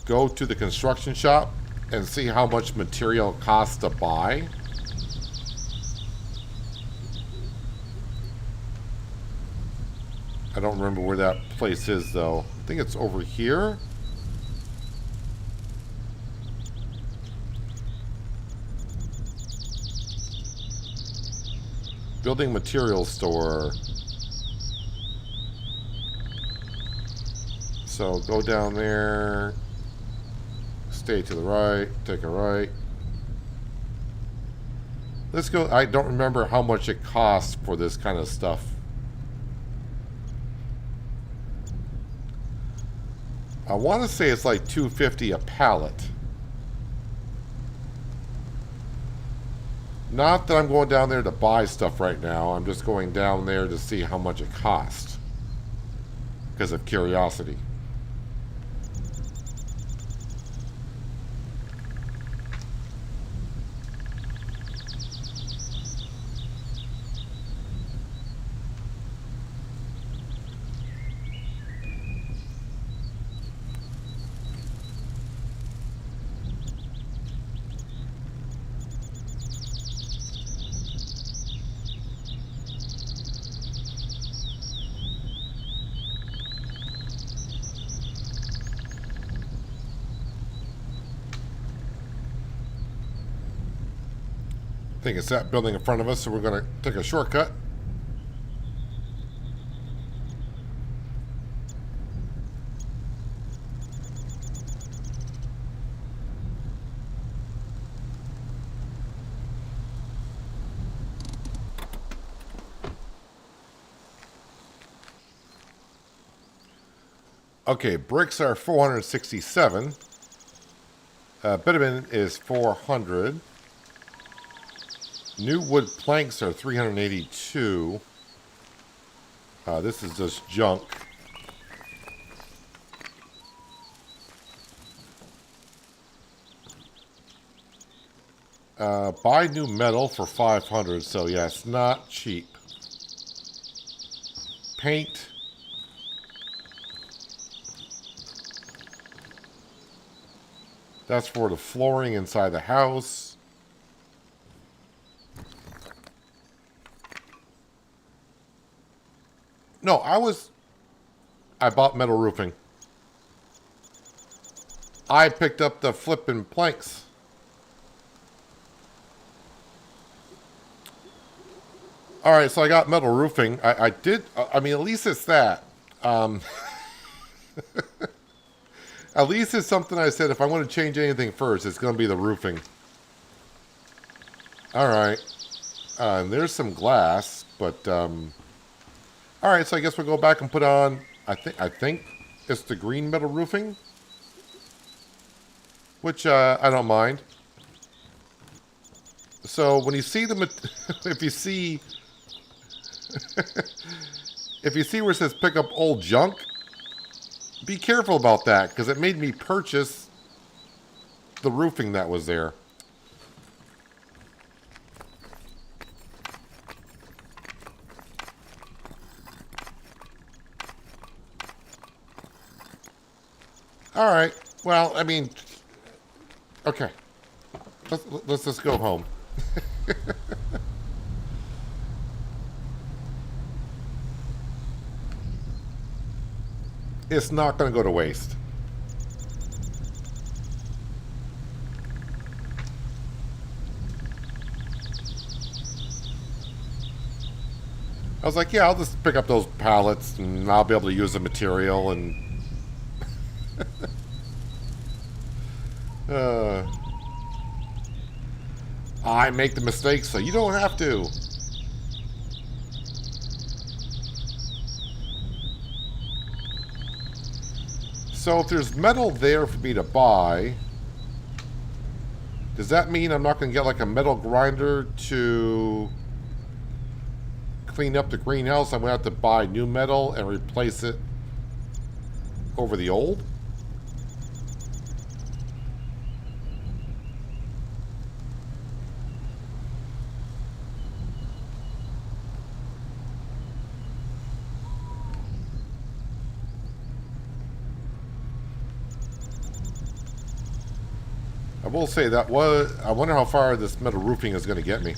go to the construction shop and see how much material costs to buy? I don't remember where that place is, though. I think it's over here. Building materials store. So go down there. Stay to the right. Take a right. Let's go. I don't remember how much it costs for this kind of stuff. I want to say it's like $250 a pallet. Not that I'm going down there to buy stuff right now. I'm just going down there to see how much it costs. Because of curiosity. I think it's that building in front of us, so we're going to take a shortcut. Okay, bricks are 467. Bitumen is 400. New wood planks are 382. This is just junk. Buy new metal for 500, so yeah, it's not cheap. Paint. That's for the flooring inside the house. No, I bought metal roofing. I picked up the flipping planks. All right, so I got metal roofing. I mean, at least it's that. At least it's something I said, if I want to change anything first, it's going to be the roofing. All right. And there's some glass, but... all right, so I guess we'll go back and put on... I think it's the green metal roofing. Which I don't mind. So when you see the... if you see... if you see where it says pick up old junk... Be careful about that, because it made me purchase the roofing that was there. All right. Well, I mean, okay. Let's just go home. It's not going to go to waste. I was like, yeah, I'll just pick up those pallets and I'll be able to use the material and... I make the mistakes so you don't have to. So if there's metal there for me to buy, does that mean I'm not going to get like a metal grinder to clean up the greenhouse? I'm going to have to buy new metal and replace it over the old? I will say that was... I wonder how far this metal roofing is going to get me.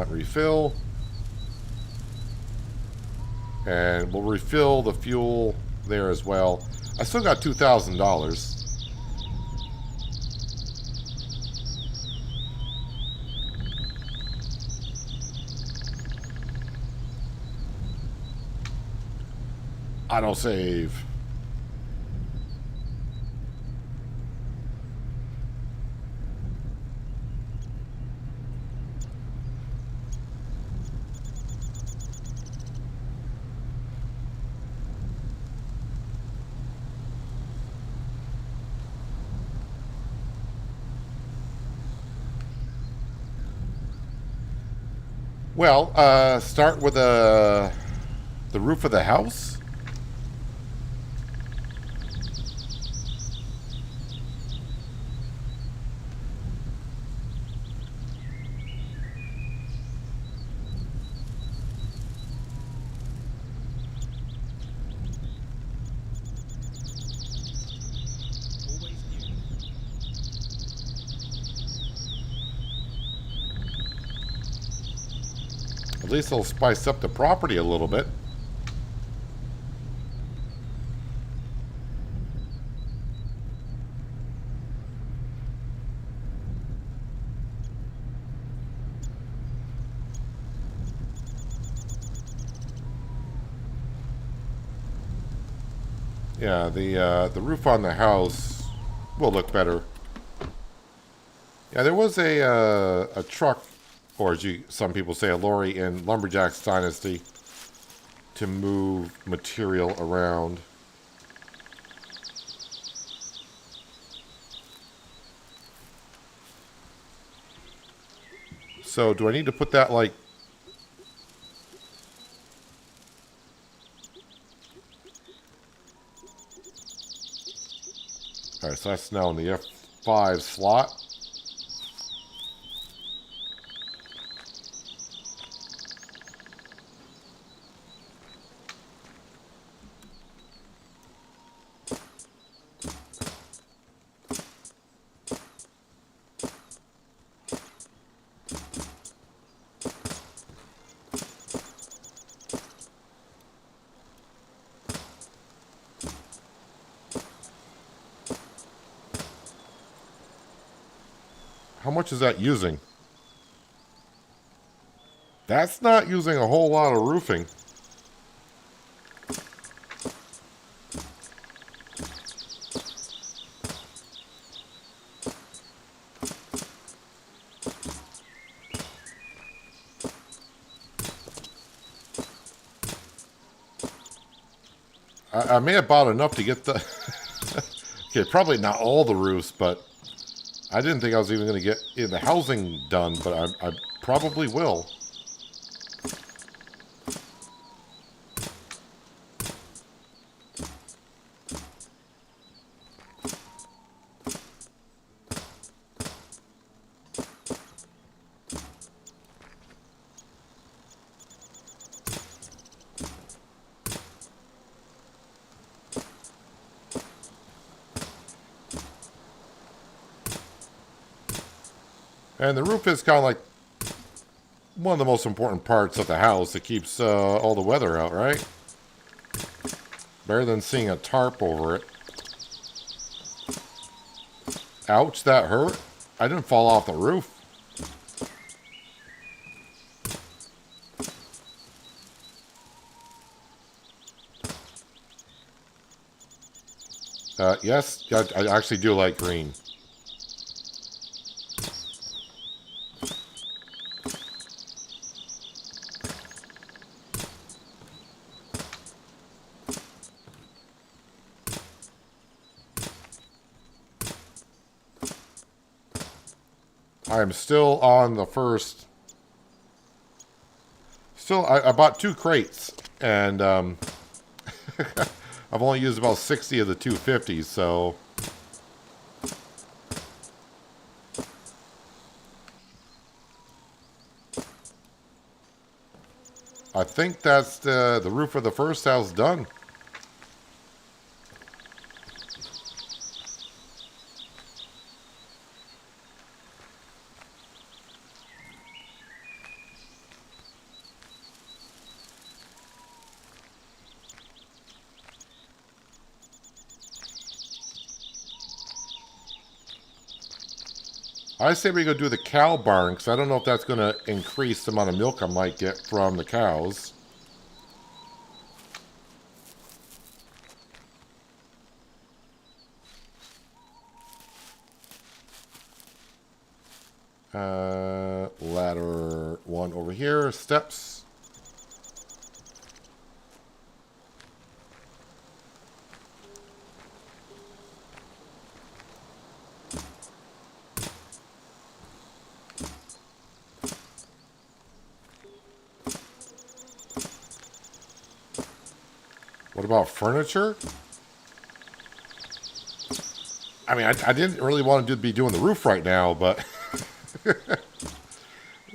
Refill. And we'll refill the fuel there as well. I still got $2,000. Auto save. Well, start with the roof of the house. At least it'll spice up the property a little bit. Yeah, the roof on the house will look better. Yeah, there was a truck, or as some people say, a lorry in Lumberjack's Dynasty to move material around. So do I need to put that like... Alright, so that's now in the F5 slot. How much is that using? That's not using a whole lot of roofing. I may have bought enough to get the... Okay, probably not all the roofs, but... I didn't think I was even going to get the housing done, but I probably will. And the roof is kind of like one of the most important parts of the house. It keeps all the weather out, right? Better than seeing a tarp over it. Ouch, that hurt. I didn't fall off the roof. Yes, I actually do like green. I'm still on the first. I bought 2 crates, and I've only used about 60 of the 250s, so I think that's the roof of the first house done. I say we go do the cow barn, because I don't know if that's going to increase the amount of milk I might get from the cows. Ladder 1 over here, steps. What about furniture? I mean, I didn't really want to be doing the roof right now, but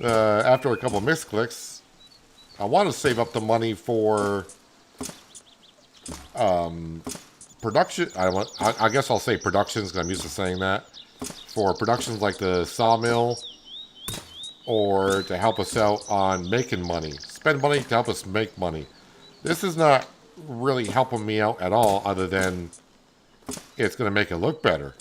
after a couple of misclicks, I want to save up the money for production. I guess I'll say productions because I'm used to saying that. For productions like the sawmill, or to help us out on making money. Spend money to help us make money. This is not really helping me out at all, other than it's going to make it look better.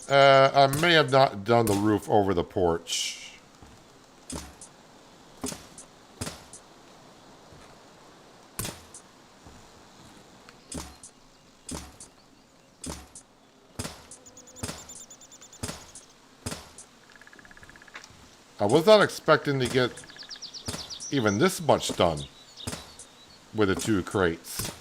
I may have not done the roof over the porch. I was not expecting to get even this much done with the 2 crates.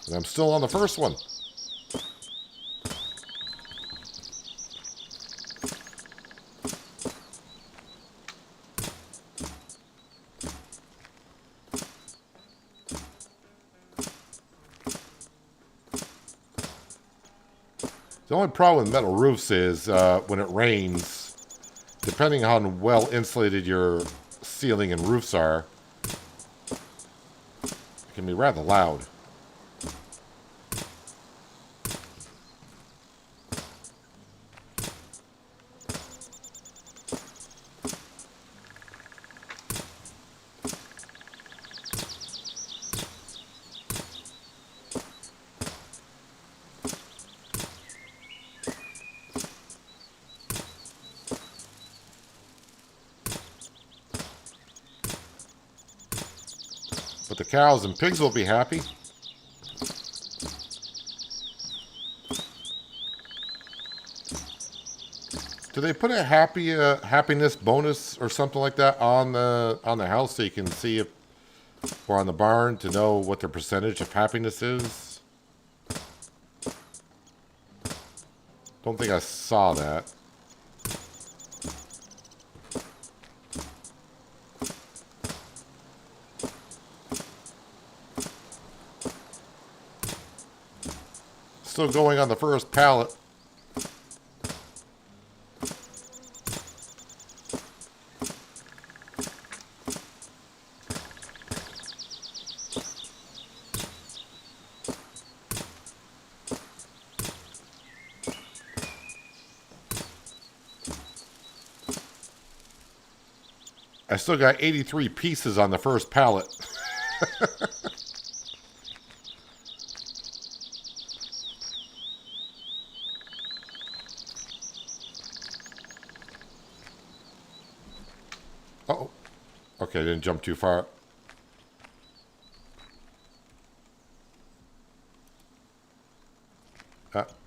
And I'm still on the first one. The only problem with metal roofs is when it rains, depending on how well insulated your ceiling and roofs are, it can be rather loud. But the cows and pigs will be happy. Do they put a happiness bonus or something like that on the house so you can see if, or on the barn to know what their percentage of happiness is? Don't think I saw that. Still going on the first pallet. I still got 83 pieces on the first pallet. Uh-oh. Okay, I didn't jump too far.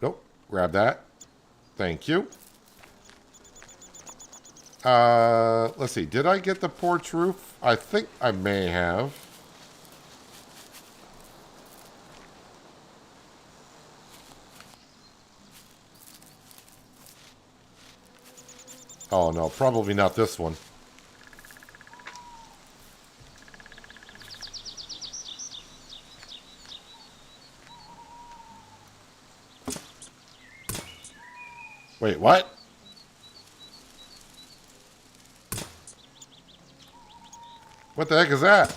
Nope. Grab that. Thank you. Let's see. Did I get the porch roof? I think I may have. Oh, no. Probably not this one. Wait, what? What the heck is that?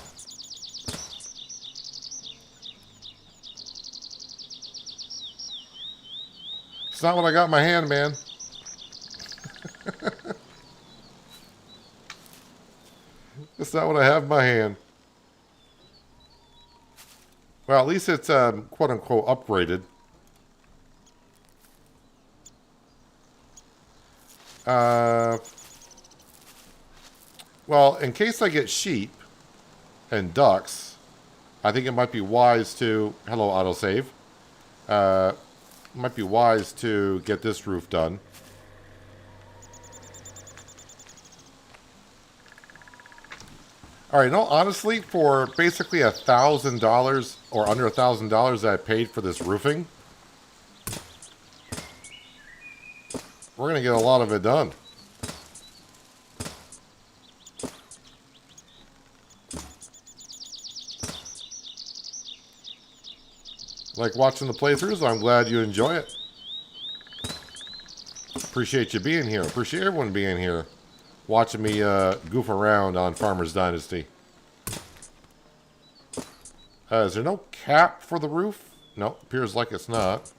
It's not what I got in my hand, man. It's not what I have in my hand. Well, at least it's quote-unquote upgraded. Well, in case I get sheep and ducks, I think it might be wise to... Hello, autosave. Might be wise to get this roof done. Alright, no, honestly, for basically $1,000 or under $1,000 that I paid for this roofing, we're going to get a lot of it done. Like watching the playthroughs, I'm glad you enjoy it. Appreciate you being here. Appreciate everyone being here. Watching me goof around on Farmer's Dynasty. Is there no cap for the roof? No, appears like it's not.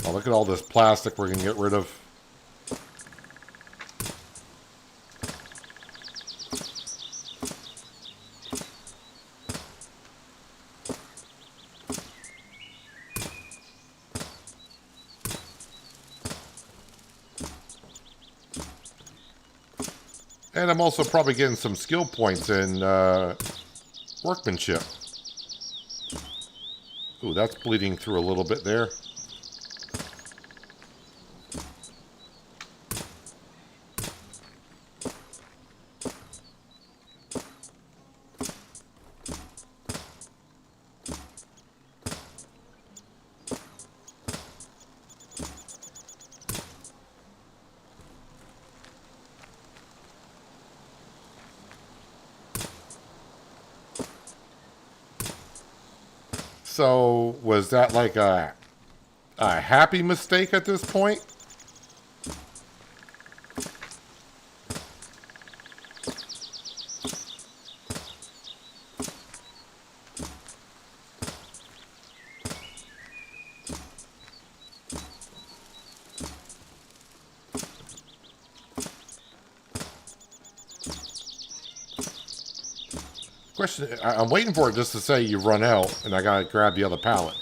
Oh, look at all this plastic we're going to get rid of. And I'm also probably getting some skill points in workmanship. Ooh, that's bleeding through a little bit there. So, was that like a happy mistake at this point? Question, I'm waiting for it just to say you run out, and I gotta grab the other pallet.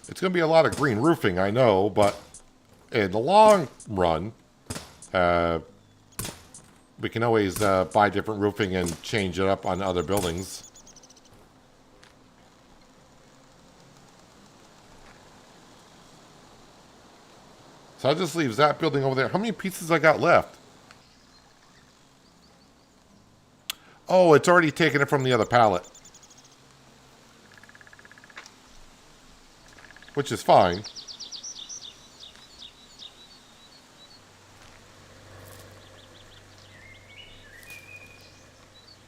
It's gonna be a lot of green roofing, I know, but in the long run, we can always buy different roofing and change it up on other buildings. So that just leaves that building over there. How many pieces I got left? Oh, it's already taken it from the other pallet. Which is fine.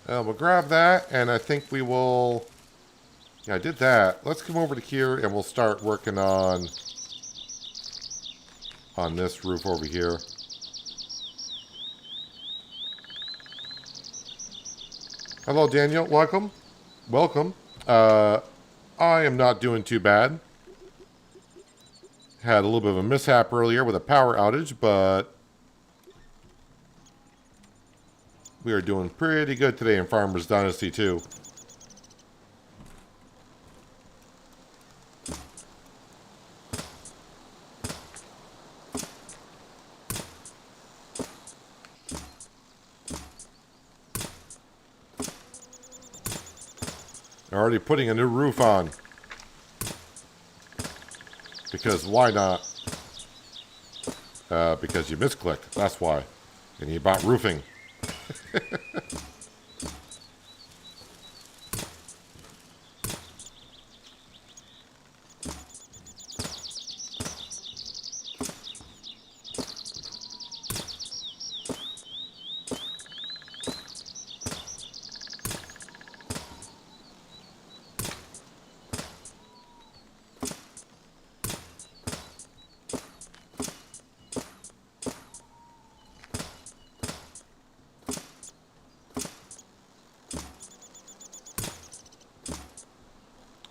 We'll grab that, and I think we will Yeah, I did that. Let's come over to here and we'll start working on this roof over here. Hello, Daniel. Welcome. Welcome. I am not doing too bad. Had a little bit of a mishap earlier with a power outage, but we are doing pretty good today in Farmers Dynasty 2. They're already putting a new roof on. Because why not? Because you misclicked. That's why. And you bought roofing.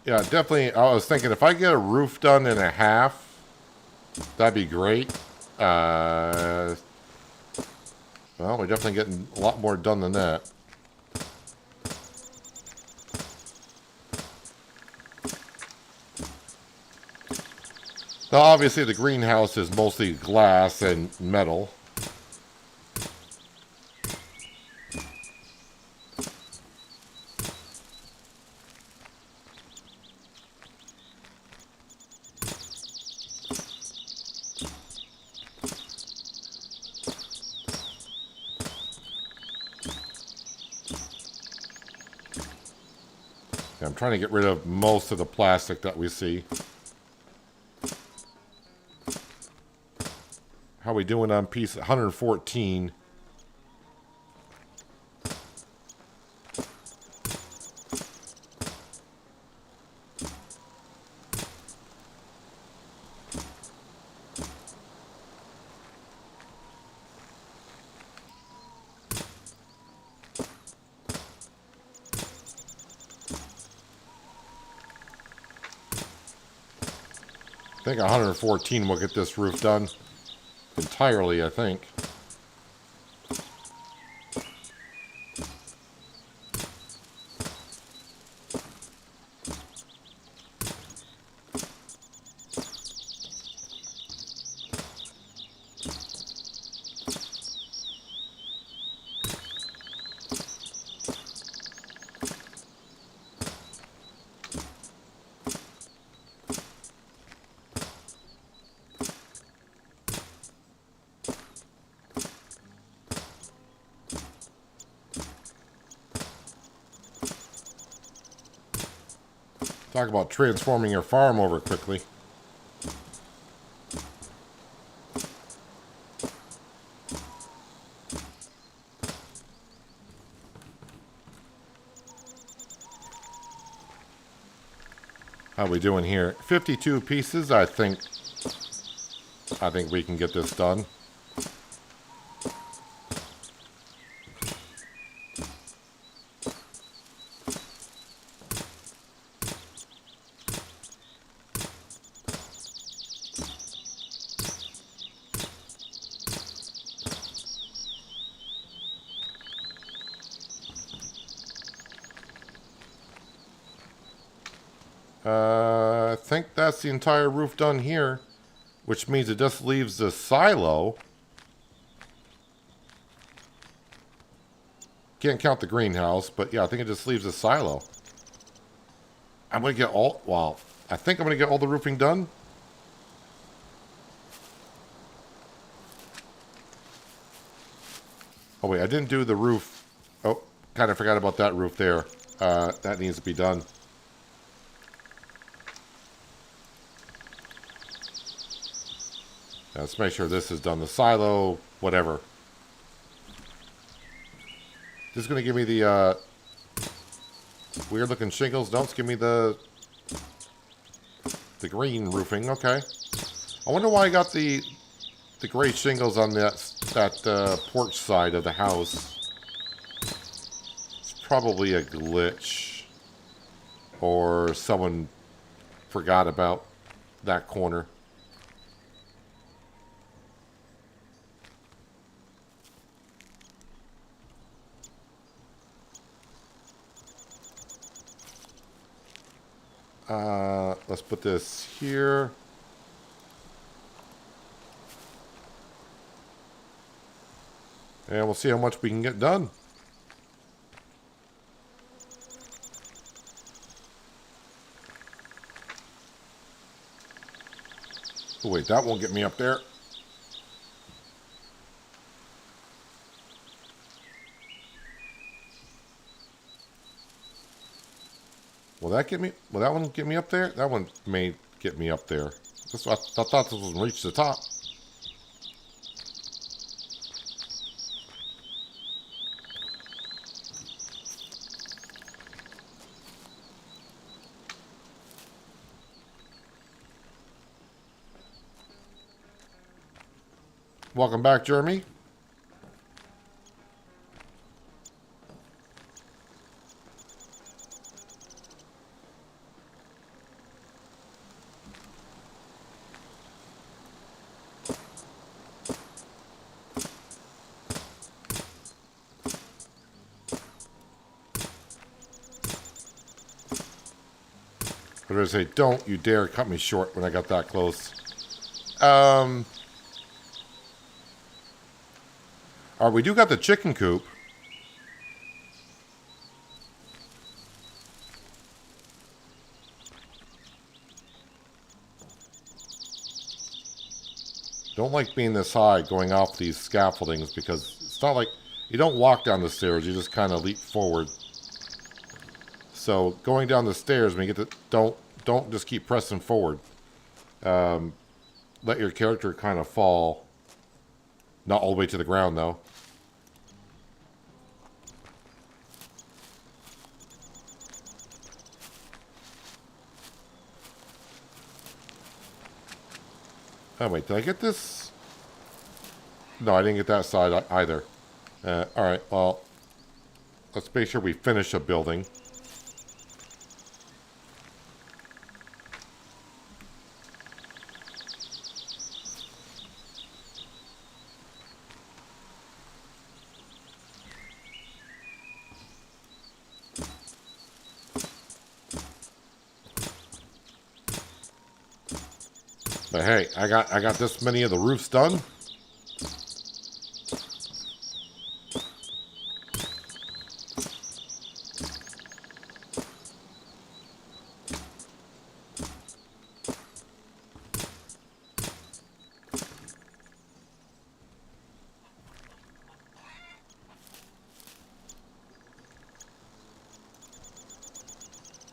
Yeah, definitely. I was thinking if I get a roof done in a half, that'd be great. Well, we're definitely getting a lot more done than that. Now, obviously, the greenhouse is mostly glass and metal. I'm trying to get rid of most of the plastic that we see. How are we doing on piece 114? I think 114 will get this roof done entirely, I think. Talk about transforming your farm over quickly. How are we doing here? 52 pieces, I think we can get this done. I think that's the entire roof done here, which means it just leaves the silo. Can't count the greenhouse, but yeah, I think it just leaves the silo. I'm going to get all, well, I think I'm going to get all the roofing done. Oh wait, I didn't do the roof. Oh, kind of forgot about that roof there. That needs to be done. Let's make sure this is done. The silo, whatever. This is going to give me the Weird looking shingles. Don't give me the green roofing. Okay. I wonder why I got the gray shingles on that porch side of the house. It's probably a glitch, or someone forgot about that corner. Let's put this here. And we'll see how much we can get done. Oh, wait, that won't get me up there. Will that get me? Will that one get me up there? That one may get me up there. I thought this was reach the top. Welcome back, Jeremy. But I say, don't you dare cut me short when I got that close. Alright, we do got the chicken coop. Don't like being this high going off these scaffoldings because it's not like you don't walk down the stairs, you just kind of leap forward. So going down the stairs, when you get to, don't just keep pressing forward. Let your character kind of fall. Not all the way to the ground, though. Oh, wait, did I get this? No, I didn't get that side either. Alright, well, let's make sure we finish a building. But hey, I got this many of the roofs done.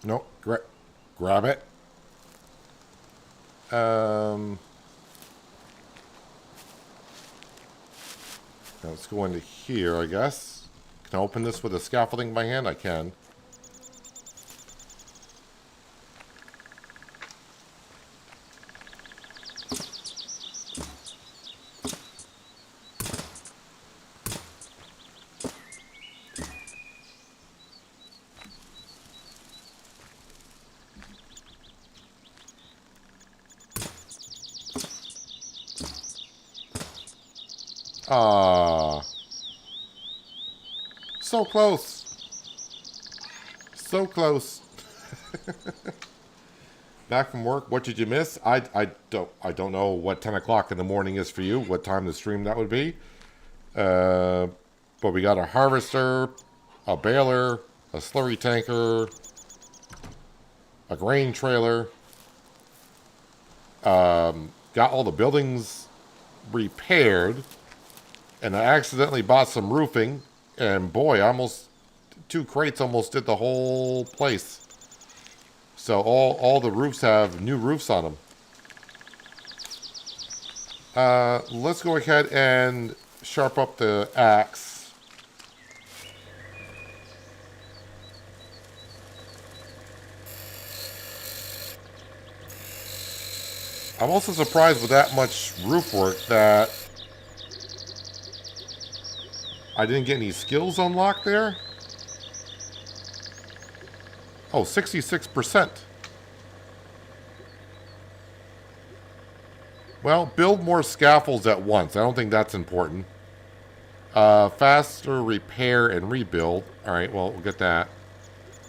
Nope, grab it. Let's go into here, I guess. Can I open this with a scaffolding by hand? I can. So close. So close. Back from work. What did you miss? I don't know what 10 o'clock in the morning is for you. What time to stream that would be. But we got a harvester, a baler, a slurry tanker, a grain trailer. Got all the buildings repaired. And I accidentally bought some roofing. And boy, almost 2 crates almost did the whole place. So all the roofs have new roofs on them. Let's go ahead and sharp up the axe. I'm also surprised with that much roof work that I didn't get any skills unlocked there. Oh, 66%. Well, build more scaffolds at once. I don't think that's important. Faster repair and rebuild. All right, well, we'll get that.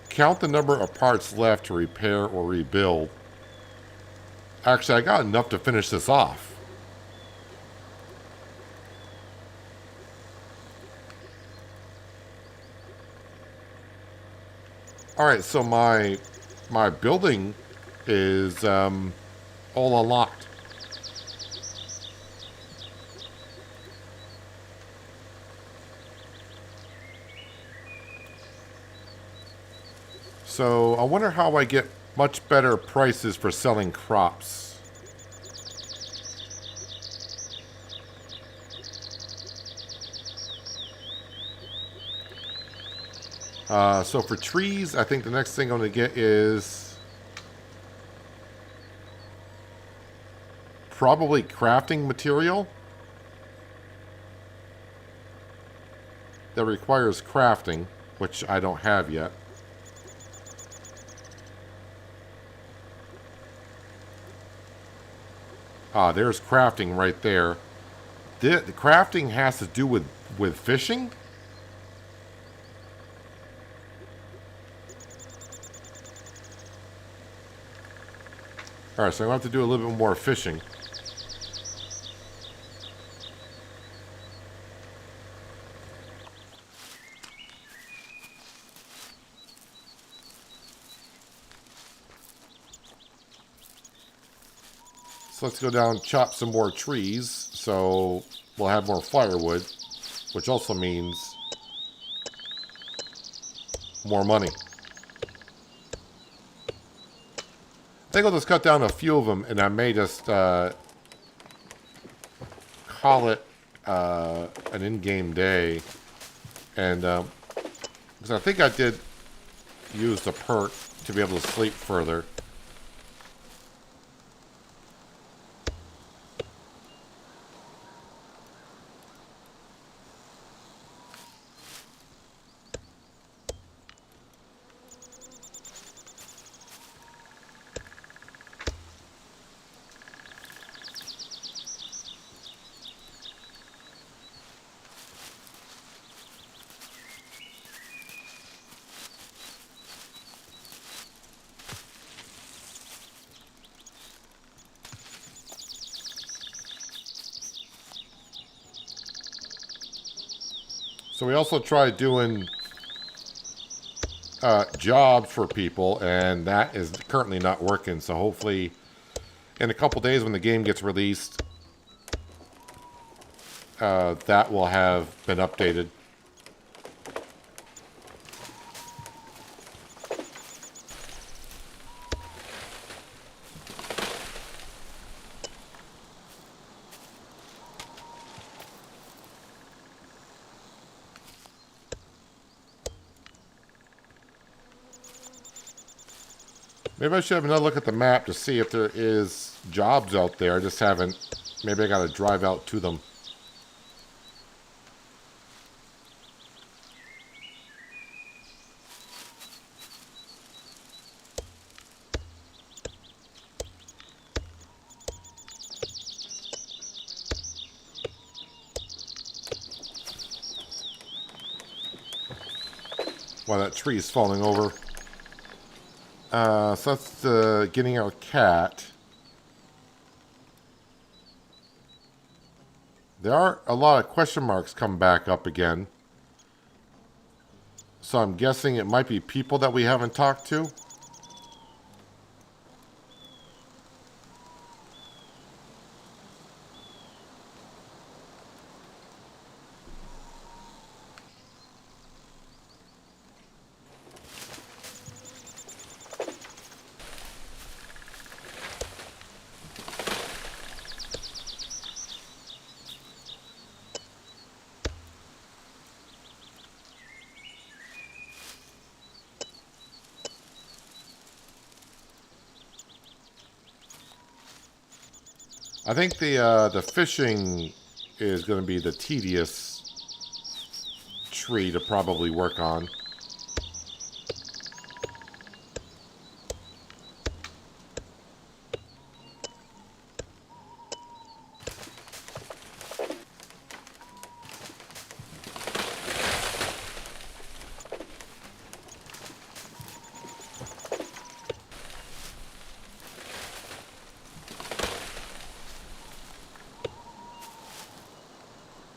Count the number of parts left to repair or rebuild. Actually, I got enough to finish this off. All right, so my building is all unlocked. So I wonder how I get much better prices for selling crops. So for trees, I think the next thing I'm going to get is probably crafting material that requires crafting, which I don't have yet. Ah, there's crafting right there. The crafting has to do with fishing? Alright, so I'm going to have to do a little bit more fishing. So let's go down and chop some more trees so we'll have more firewood, which also means more money. I think I'll just cut down a few of them, and I may just call it an in-game day. And because I think I did use the perk to be able to sleep further. So we also tried doing jobs for people, and that is currently not working. So hopefully in a couple days when the game gets released, that will have been updated. Maybe I should have another look at the map to see if there is jobs out there. I just haven't. Maybe I got to drive out to them. Wow, that tree is falling over. So that's getting our cat. There are a lot of question marks come back up again. So I'm guessing it might be people that we haven't talked to. I think the fishing is going to be the tedious tree to probably work on.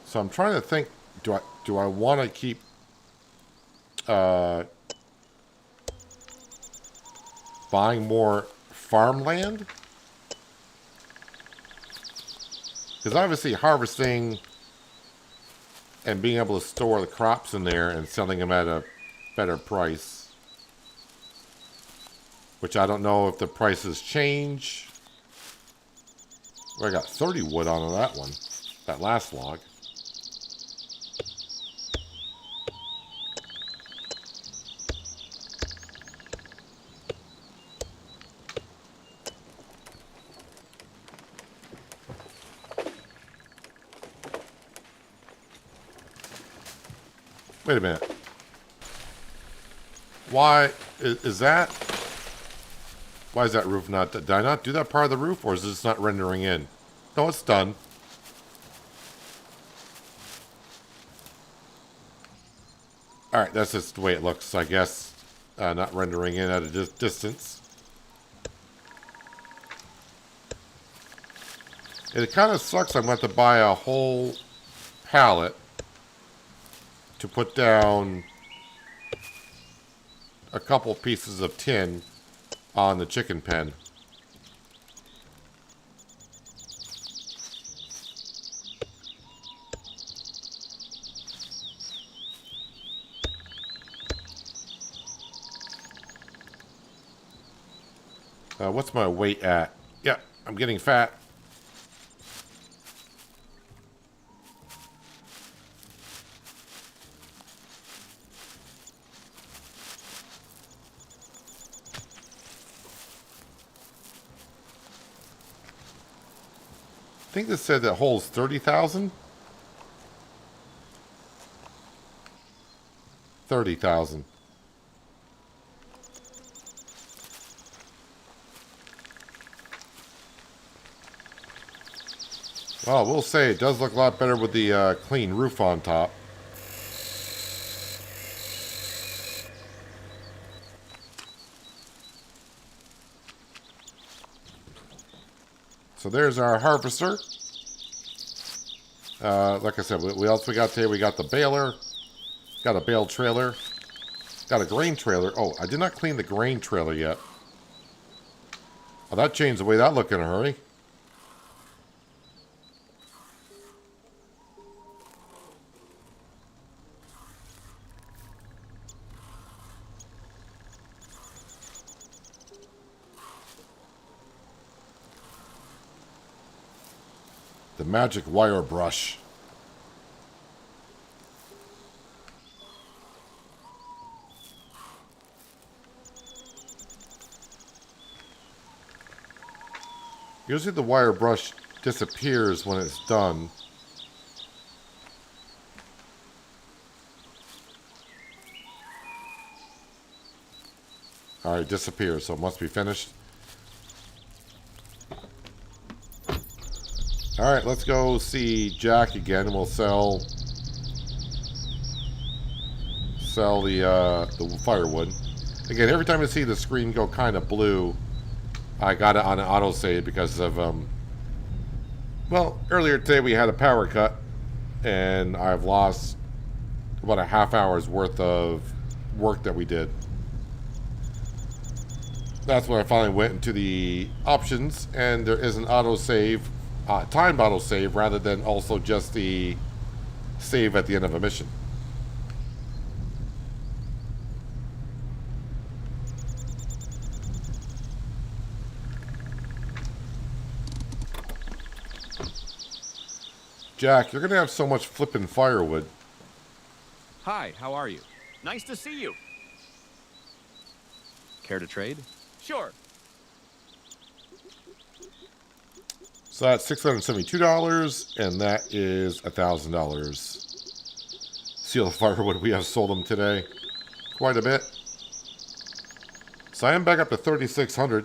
So I'm trying to think, do I want to keep buying more farmland? Because obviously harvesting and being able to store the crops in there and selling them at a better price, which I don't know if the prices change. Well, I got 30 wood on that one, that last log. Wait a minute. Why is that? Why is that roof not? Did I not do that part of the roof, or is this not rendering in? No, it's done. All right, that's just the way it looks, I guess. Not rendering in at a distance. It kind of sucks. I'm going to have to buy a whole pallet to put down a couple pieces of tin on the chicken pen. What's my weight at? Yeah, I'm getting fat. I think this said that holds 30,000. 30,000. Well, we'll say it does look a lot better with the clean roof on top. So there's our harvester. Like I said, what else we got today? We got the baler. Got a bale trailer. Got a grain trailer. Oh, I did not clean the grain trailer yet. Oh, that changed the way that looked in a hurry. The magic wire brush. Usually the wire brush disappears when it's done. Alright, disappears, so it must be finished. Alright, let's go see Jack again, and we'll sell the firewood. Again, every time I see the screen go kind of blue, I got it on an autosave because of, well, earlier today we had a power cut, and I've lost about a half hour's worth of work that we did. That's when I finally went into the options, and there is an autosave, timed autosave, rather than also just the save at the end of a mission. Jack, you're gonna have so much flippin' firewood.
Hi, how are you?
Nice to see you.
Care to trade?
Sure.
So that's $672, and that is $1,000. Seal of firewood, we have sold them today. Quite a bit. So I am back up to 3,600.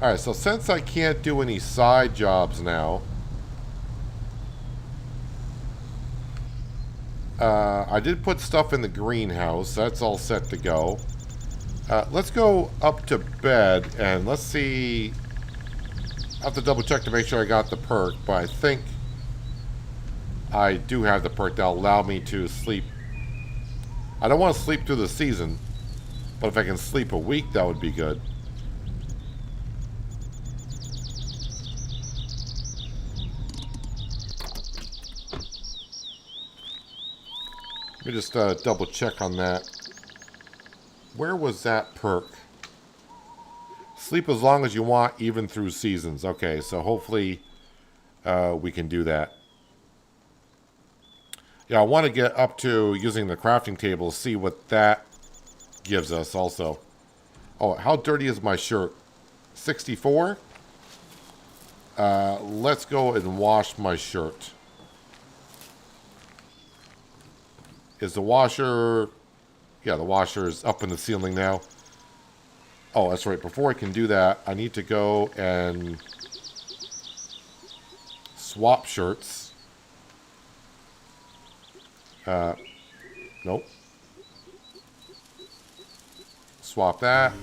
Alright, so since I can't do any side jobs now, I did put stuff in the greenhouse. That's all set to go. Let's go up to bed and let's see. I have to double check to make sure I got the perk, but I think I do have the perk that'll allow me to sleep. I don't want to sleep through the season, but if I can sleep a week, that would be good. Let me just double check on that. Where was that perk? Sleep as long as you want, even through seasons. Okay, so hopefully we can do that. Yeah, I want to get up to using the crafting table, see what that gives us also. Oh, how dirty is my shirt? 64? Let's go and wash my shirt. Is the washer... Yeah, the washer is up in the ceiling now. Oh, that's right. Before I can do that, I need to go and swap shirts. Nope. Swap that.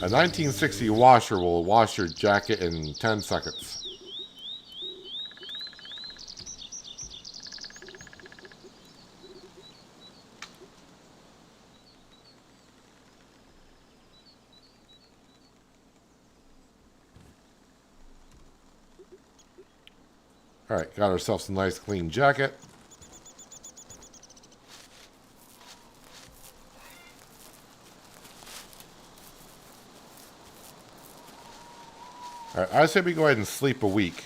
A 1960 washer will wash your jacket in 10 seconds. Alright, got ourselves a nice clean jacket. Alright, I say we go ahead and sleep a week.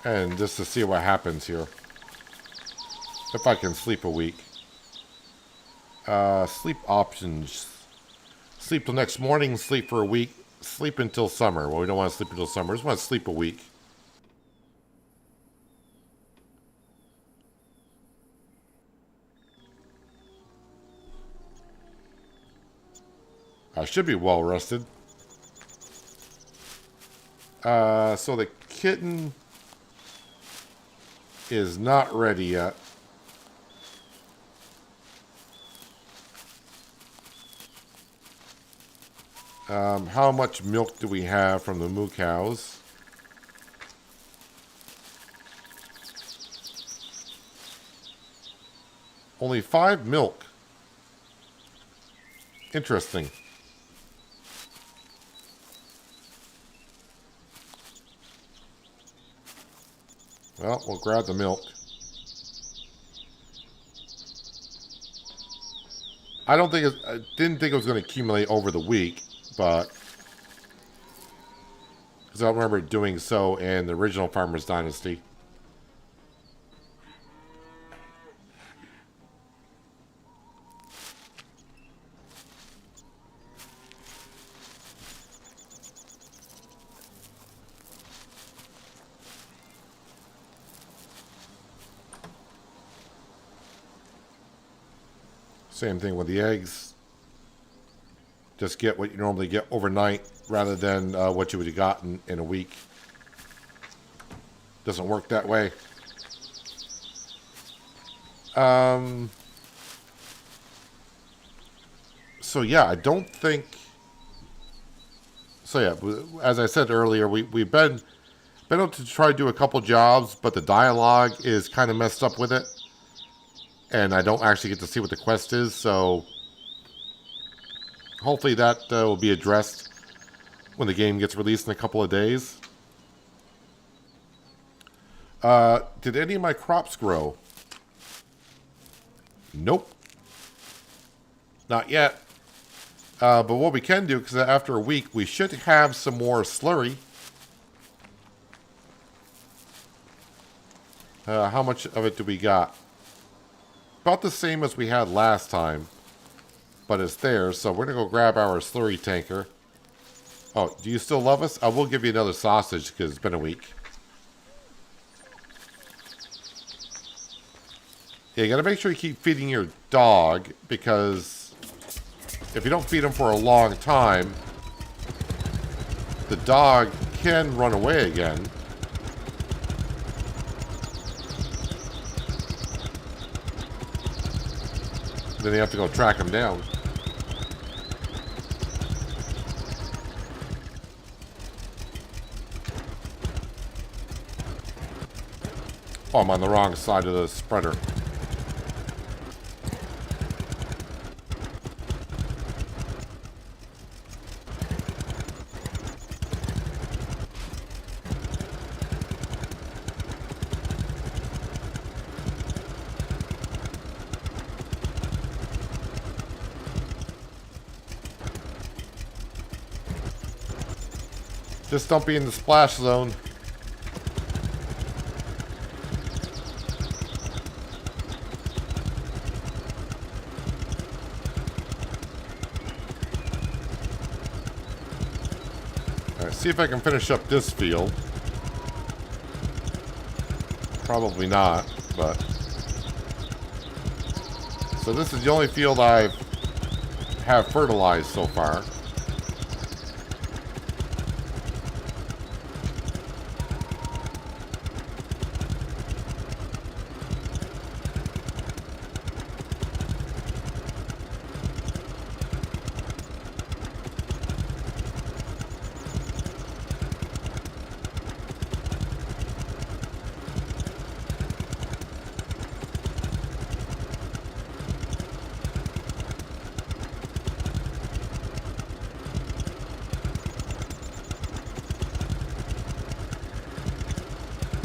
And just to see what happens here. If I can sleep a week. Sleep options. Sleep till next morning, sleep for a week, sleep until summer. Well, we don't want to sleep until summer. We just want to sleep a week. I should be well rested. So the kitten is not ready yet. How much milk do we have from the moo cows? Only 5 milk. Interesting. Well, we'll grab the milk. I didn't think it was going to accumulate over the week, but because I don't remember doing so in the original Farmer's Dynasty. Same thing with the eggs. Just get what you normally get overnight rather than what you would have gotten in a week. Doesn't work that way. So yeah, I don't think... So yeah, as I said earlier, we've been able to try to do a couple jobs, but the dialogue is kind of messed up with it. And I don't actually get to see what the quest is, so hopefully that will be addressed when the game gets released in a couple of days. Did any of my crops grow? Nope. Not yet. But what we can do, because after a week, we should have some more slurry. How much of it do we got? About the same as we had last time. But it's there, so we're going to go grab our slurry tanker. Oh, do you still love us? I will give you another sausage, because it's been a week. Yeah, you got to make sure you keep feeding your dog, because if you don't feed him for a long time, the dog can run away again. Then you have to go track him down. Oh, I'm on the wrong side of the spreader. Just don't be in the splash zone. Alright, see if I can finish up this field. Probably not, but... So this is the only field I have fertilized so far.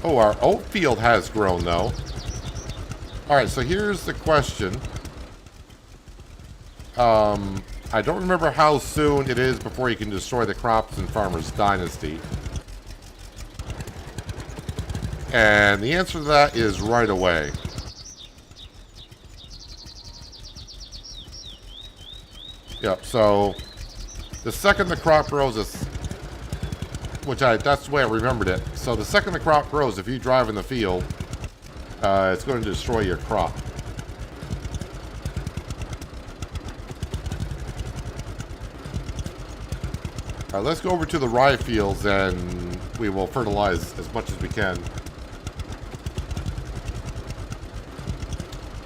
Oh, our oat field has grown, though. Alright, so here's the question. I don't remember how soon it is before you can destroy the crops in Farmer's Dynasty. And the answer to that is right away. Yep, so the second the crop grows, that's the way I remembered it. So the second the crop grows, if you drive in the field, it's going to destroy your crop. Alright, let's go over to the rye fields and we will fertilize as much as we can.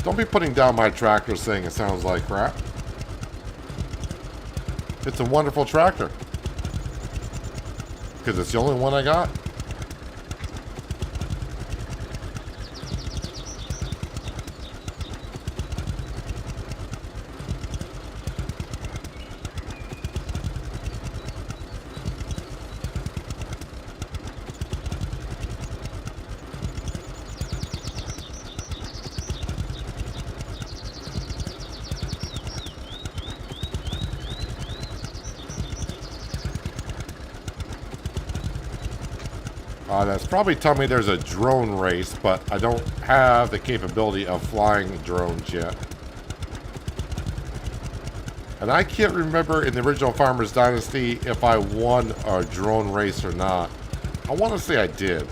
Don't be putting down my tractor saying it sounds like crap. It's a wonderful tractor. Because it's the only one I got. That's probably telling me there's a drone race, but I don't have the capability of flying drones yet. And I can't remember in the original Farmer's Dynasty if I won a drone race or not. I want to say I did.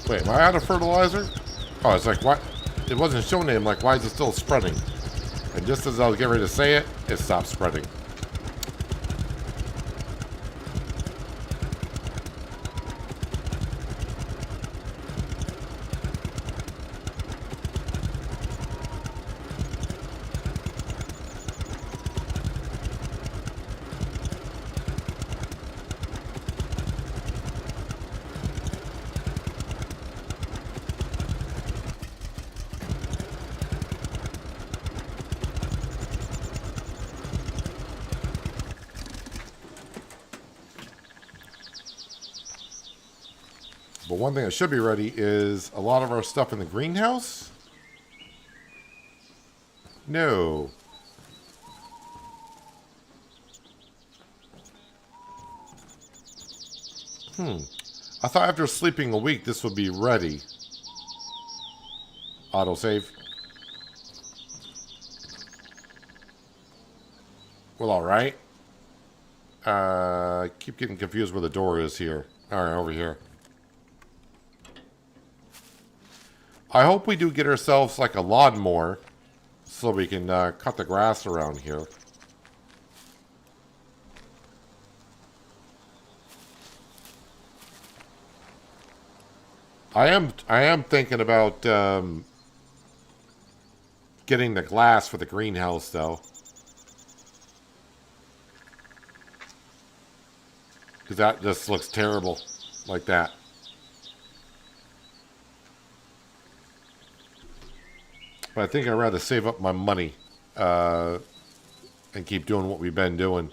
Wait, am I out of fertilizer? Oh, it's like, what? It wasn't showing me. I'm like, why is it still spreading? And just as I was getting ready to say it, it stopped spreading. But one thing that should be ready is a lot of our stuff in the greenhouse. No. I thought after sleeping a week this would be ready. Autosave. Well, alright. Keep getting confused where the door is here. Alright, over here. I hope we do get ourselves like a lawnmower so we can cut the grass around here. I am thinking about getting the glass for the greenhouse though. Because that just looks terrible like that. But I think I'd rather save up my money and keep doing what we've been doing.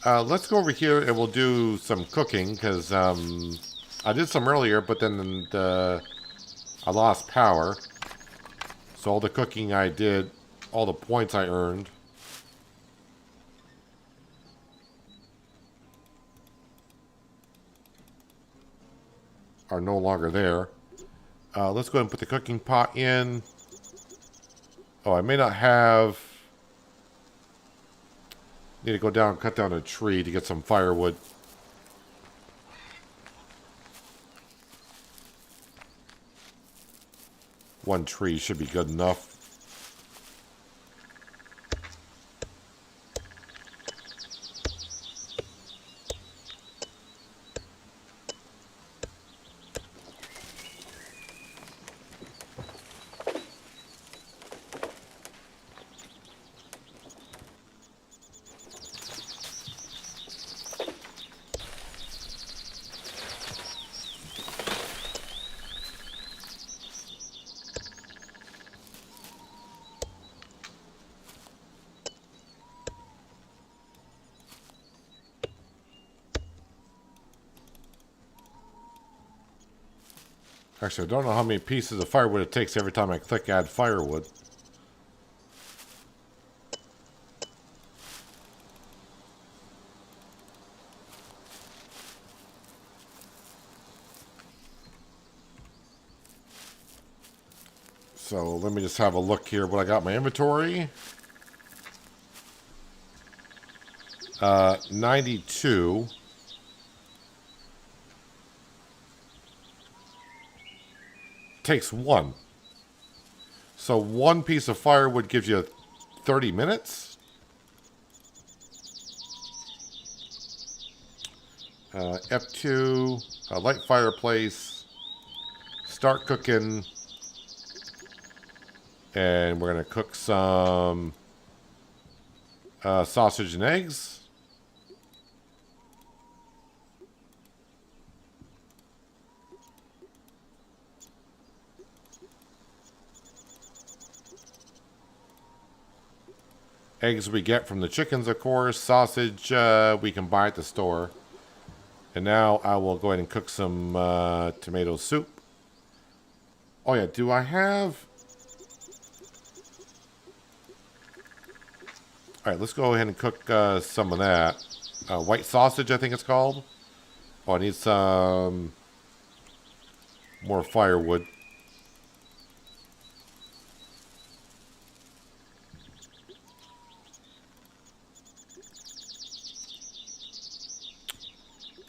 Let's go over here and we'll do some cooking because I did some earlier, but then I lost power. So all the cooking I did, all the points I earned, are no longer there. Let's go ahead and put the cooking pot in. Oh, I may not have... Need to go down and cut down a tree to get some firewood. One tree should be good enough. Actually, I don't know how many pieces of firewood it takes every time I click add firewood. So let me just have a look here what I got in my inventory. 92. Takes one. So one piece of firewood gives you 30 minutes. F2, light fireplace, start cooking, and we're going to cook some sausage and eggs. Eggs we get from the chickens, of course. Sausage we can buy at the store. And now I will go ahead and cook some tomato soup. Oh yeah, do I have... Alright, let's go ahead and cook some of that. White sausage, I think it's called. Oh, I need some more firewood.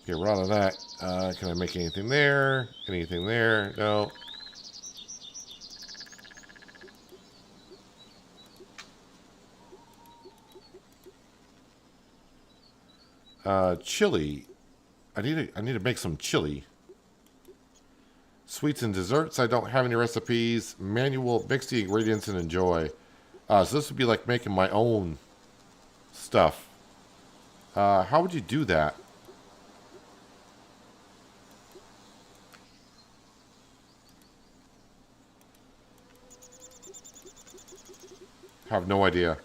Okay, we're out of that. Can I make anything there? Anything there? No. Chili. I need to make some chili. Sweets and desserts. I don't have any recipes. Manual. Mix the ingredients and enjoy. So this would be like making my own stuff. How would you do that? Have no idea. All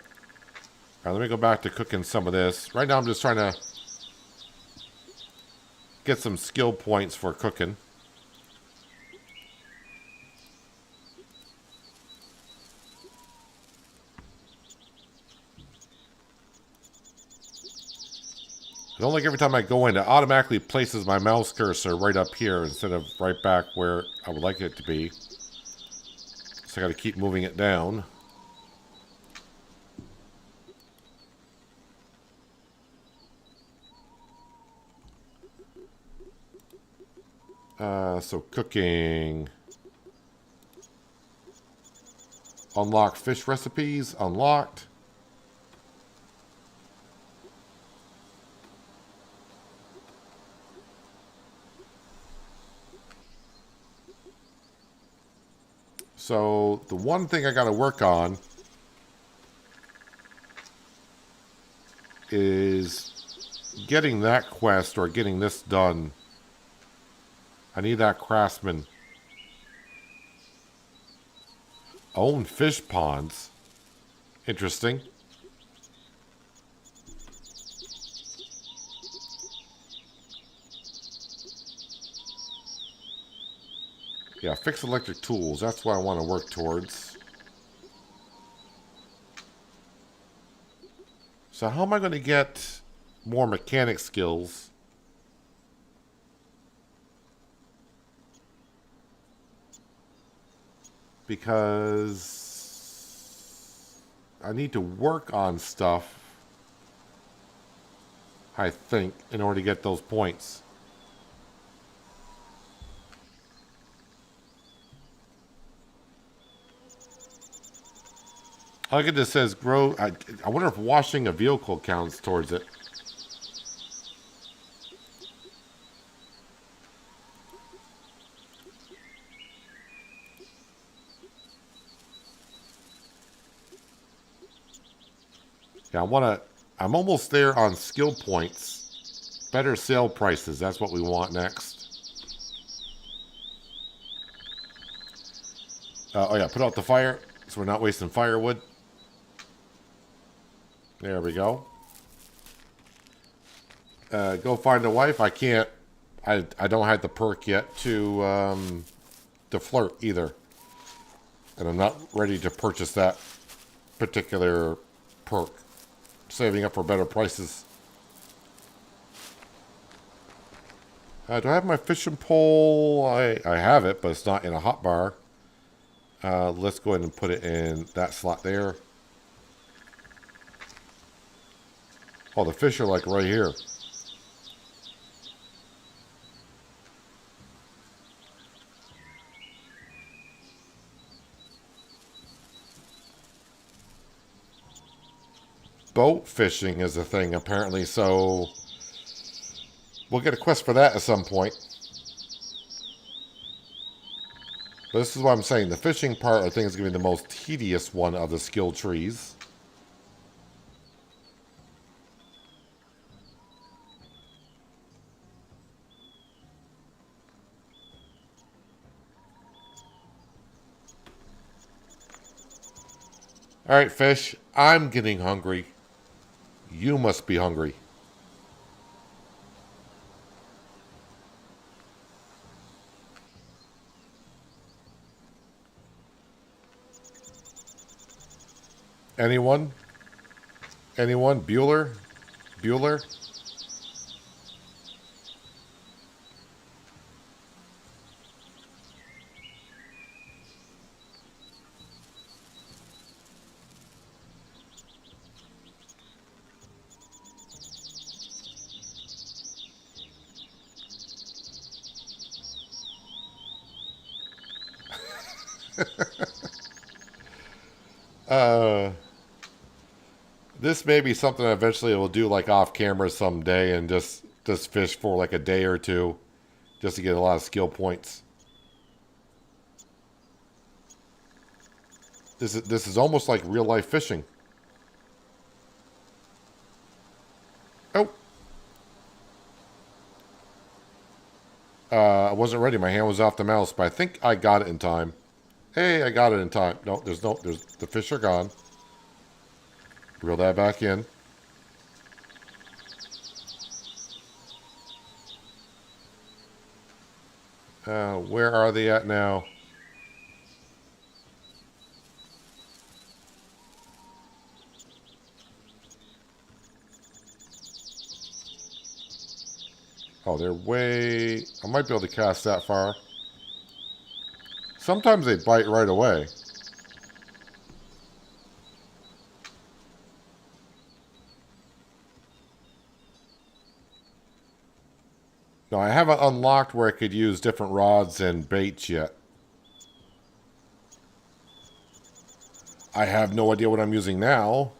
right, let me go back to cooking some of this. Right now I'm just trying to get some skill points for cooking. I don't like every time I go in, it automatically places my mouse cursor right up here instead of right back where I would like it to be. So I got to keep moving it down. So cooking. Unlock fish recipes. Unlocked. So the one thing I got to work on is getting that quest or getting this done. I need that craftsman. Own fish ponds. Interesting. Yeah, fix electric tools. That's what I want to work towards. So how am I going to get more mechanic skills? Because I need to work on stuff, I think, in order to get those points. Look at this, says grow. I wonder if washing a vehicle counts towards it. Yeah, I'm almost there on skill points. Better sale prices. That's what we want next. Oh yeah, put out the fire so we're not wasting firewood. There we go. Go find a wife. I can't. I don't have the perk yet to flirt either, and I'm not ready to purchase that particular perk. Saving up for better prices. Do I have my fishing pole? I have it, but it's not in a hotbar. Let's go ahead and put it in that slot there. Oh, the fish are like right here. Boat fishing is a thing, apparently, so we'll get a quest for that at some point. But this is what I'm saying. The fishing part, I think, is going to be the most tedious one of the skill trees. Alright, fish. I'm getting hungry. You must be hungry. Anyone? Anyone? Bueller? Bueller? This may be something I eventually will do like off camera someday and just fish for like a day or two just to get a lot of skill points. This is almost like real life fishing. Oh. I wasn't ready. My hand was off the mouse, but I think I got it in time. Hey, I got it in time. No, there's the fish are gone. Reel that back in. Where are they at now? Oh, they're way... I might be able to cast that far. Sometimes they bite right away. No, I haven't unlocked where I could use different rods and baits yet. I have no idea what I'm using now.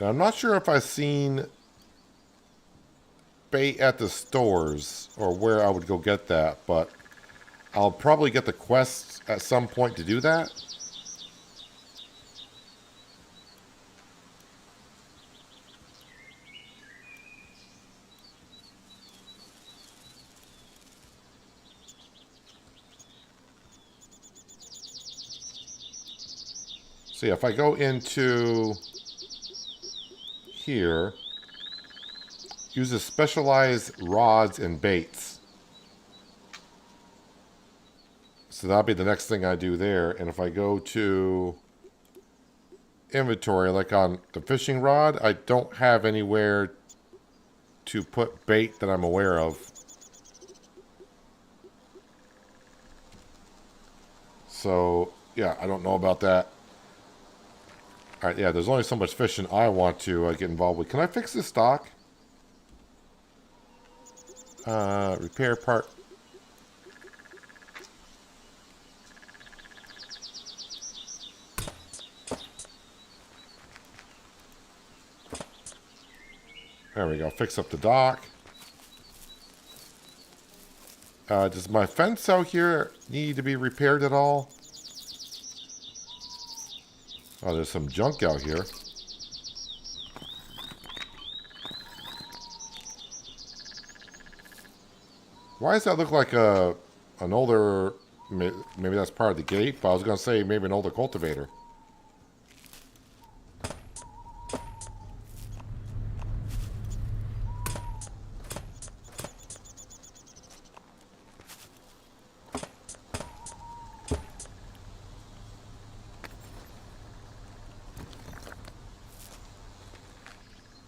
And I'm not sure if I've seen bait at the stores or where I would go get that, but I'll probably get the quest at some point to do that. So yeah, if I go into here, uses specialized rods and baits. So that'll be the next thing I do there. And if I go to inventory, like on the fishing rod, I don't have anywhere to put bait that I'm aware of. So yeah, I don't know about that. All right, yeah, there's only so much fishing I want to get involved with. Can I fix this dock? Repair part. There we go. Fix up the dock. Does my fence out here need to be repaired at all? Oh, there's some junk out here. Why does that look like an older... Maybe that's part of the gate, but I was going to say maybe an older cultivator.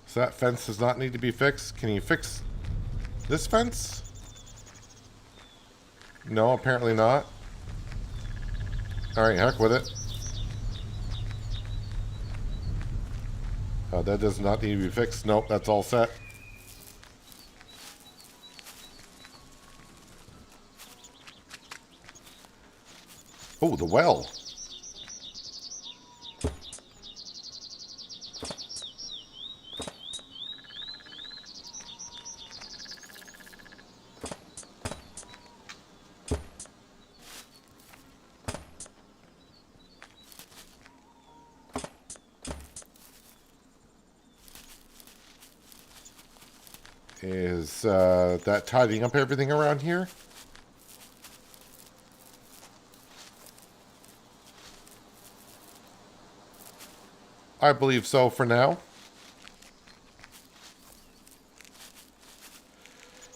So that fence does not need to be fixed. Can you fix this fence? No, apparently not. Alright, heck with it. That does not need to be fixed. Nope, that's all set. Oh, the well. Is that tidying up everything around here? I believe so for now.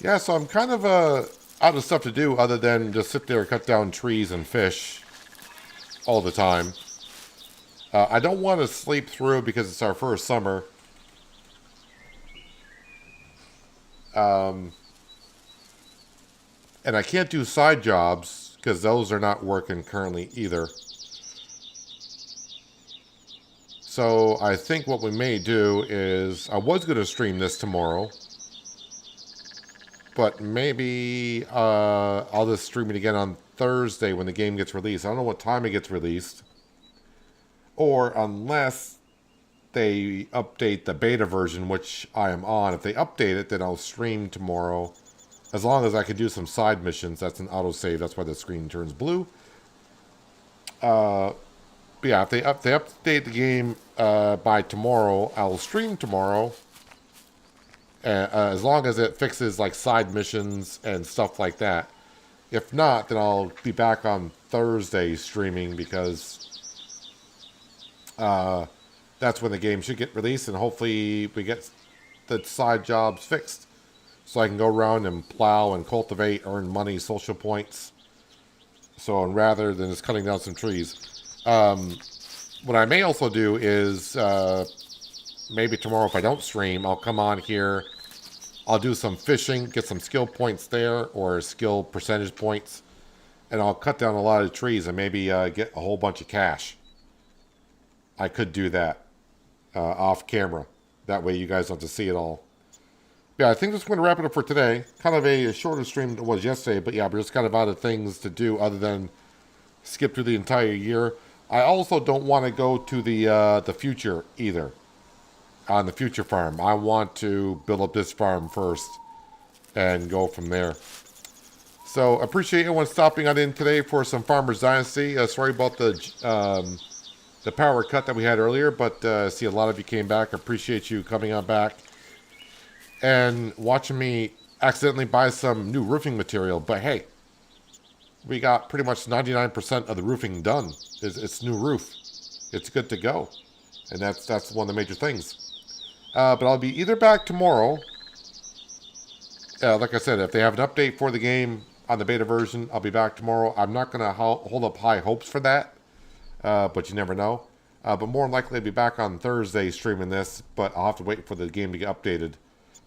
Yeah, so I'm kind of out of stuff to do other than just sit there, cut down trees and fish all the time. I don't want to sleep through because it's our first summer. And I can't do side jobs because those are not working currently either. So I think what we may do is, I was going to stream this tomorrow, but maybe I'll just stream it again on Thursday when the game gets released. I don't know what time it gets released. Or unless they update the beta version, which I am on. If they update it, then I'll stream tomorrow. As long as I can do some side missions. That's an autosave. That's why the screen turns blue. But yeah, if they update the game by tomorrow, I'll stream tomorrow. As long as it fixes like side missions and stuff like that. If not, then I'll be back on Thursday streaming because that's when the game should get released, and hopefully we get the side jobs fixed. So I can go around and plow and cultivate, earn money, social points. So, and rather than just cutting down some trees. What I may also do is, maybe tomorrow if I don't stream, I'll come on here. I'll do some fishing, get some skill points there, or skill percentage points. And I'll cut down a lot of trees and maybe get a whole bunch of cash. I could do that off camera. That way you guys don't have to see it all. Yeah, I think that's going to wrap it up for today. Kind of a shorter stream than it was yesterday, but yeah, we're just kind of out of things to do other than skip through the entire year. I also don't want to go to the future either. On the future farm. I want to build up this farm first and go from there. So, appreciate everyone stopping on in today for some Farmers Dynasty. Sorry about the power cut that we had earlier, but see a lot of you came back. Appreciate you coming on back and watching me accidentally buy some new roofing material. But hey, we got pretty much 99% of the roofing done. It's new roof. It's good to go. And that's one of the major things. But I'll be either back tomorrow. Like I said, if they have an update for the game on the beta version, I'll be back tomorrow. I'm not going to hold up high hopes for that. But you never know. But more than likely, I'll be back on Thursday streaming this. But I'll have to wait for the game to get updated.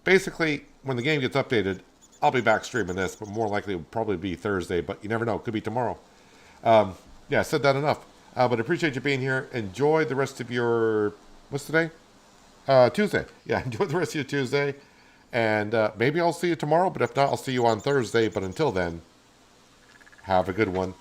Basically, when the game gets updated, I'll be back streaming this. But more likely, it'll probably be Thursday. But you never know. It could be tomorrow. Yeah, I said that enough. But I appreciate you being here. Enjoy the rest of your... What's today? Tuesday. Yeah, enjoy the rest of your Tuesday. And maybe I'll see you tomorrow. But if not, I'll see you on Thursday. But until then, have a good one.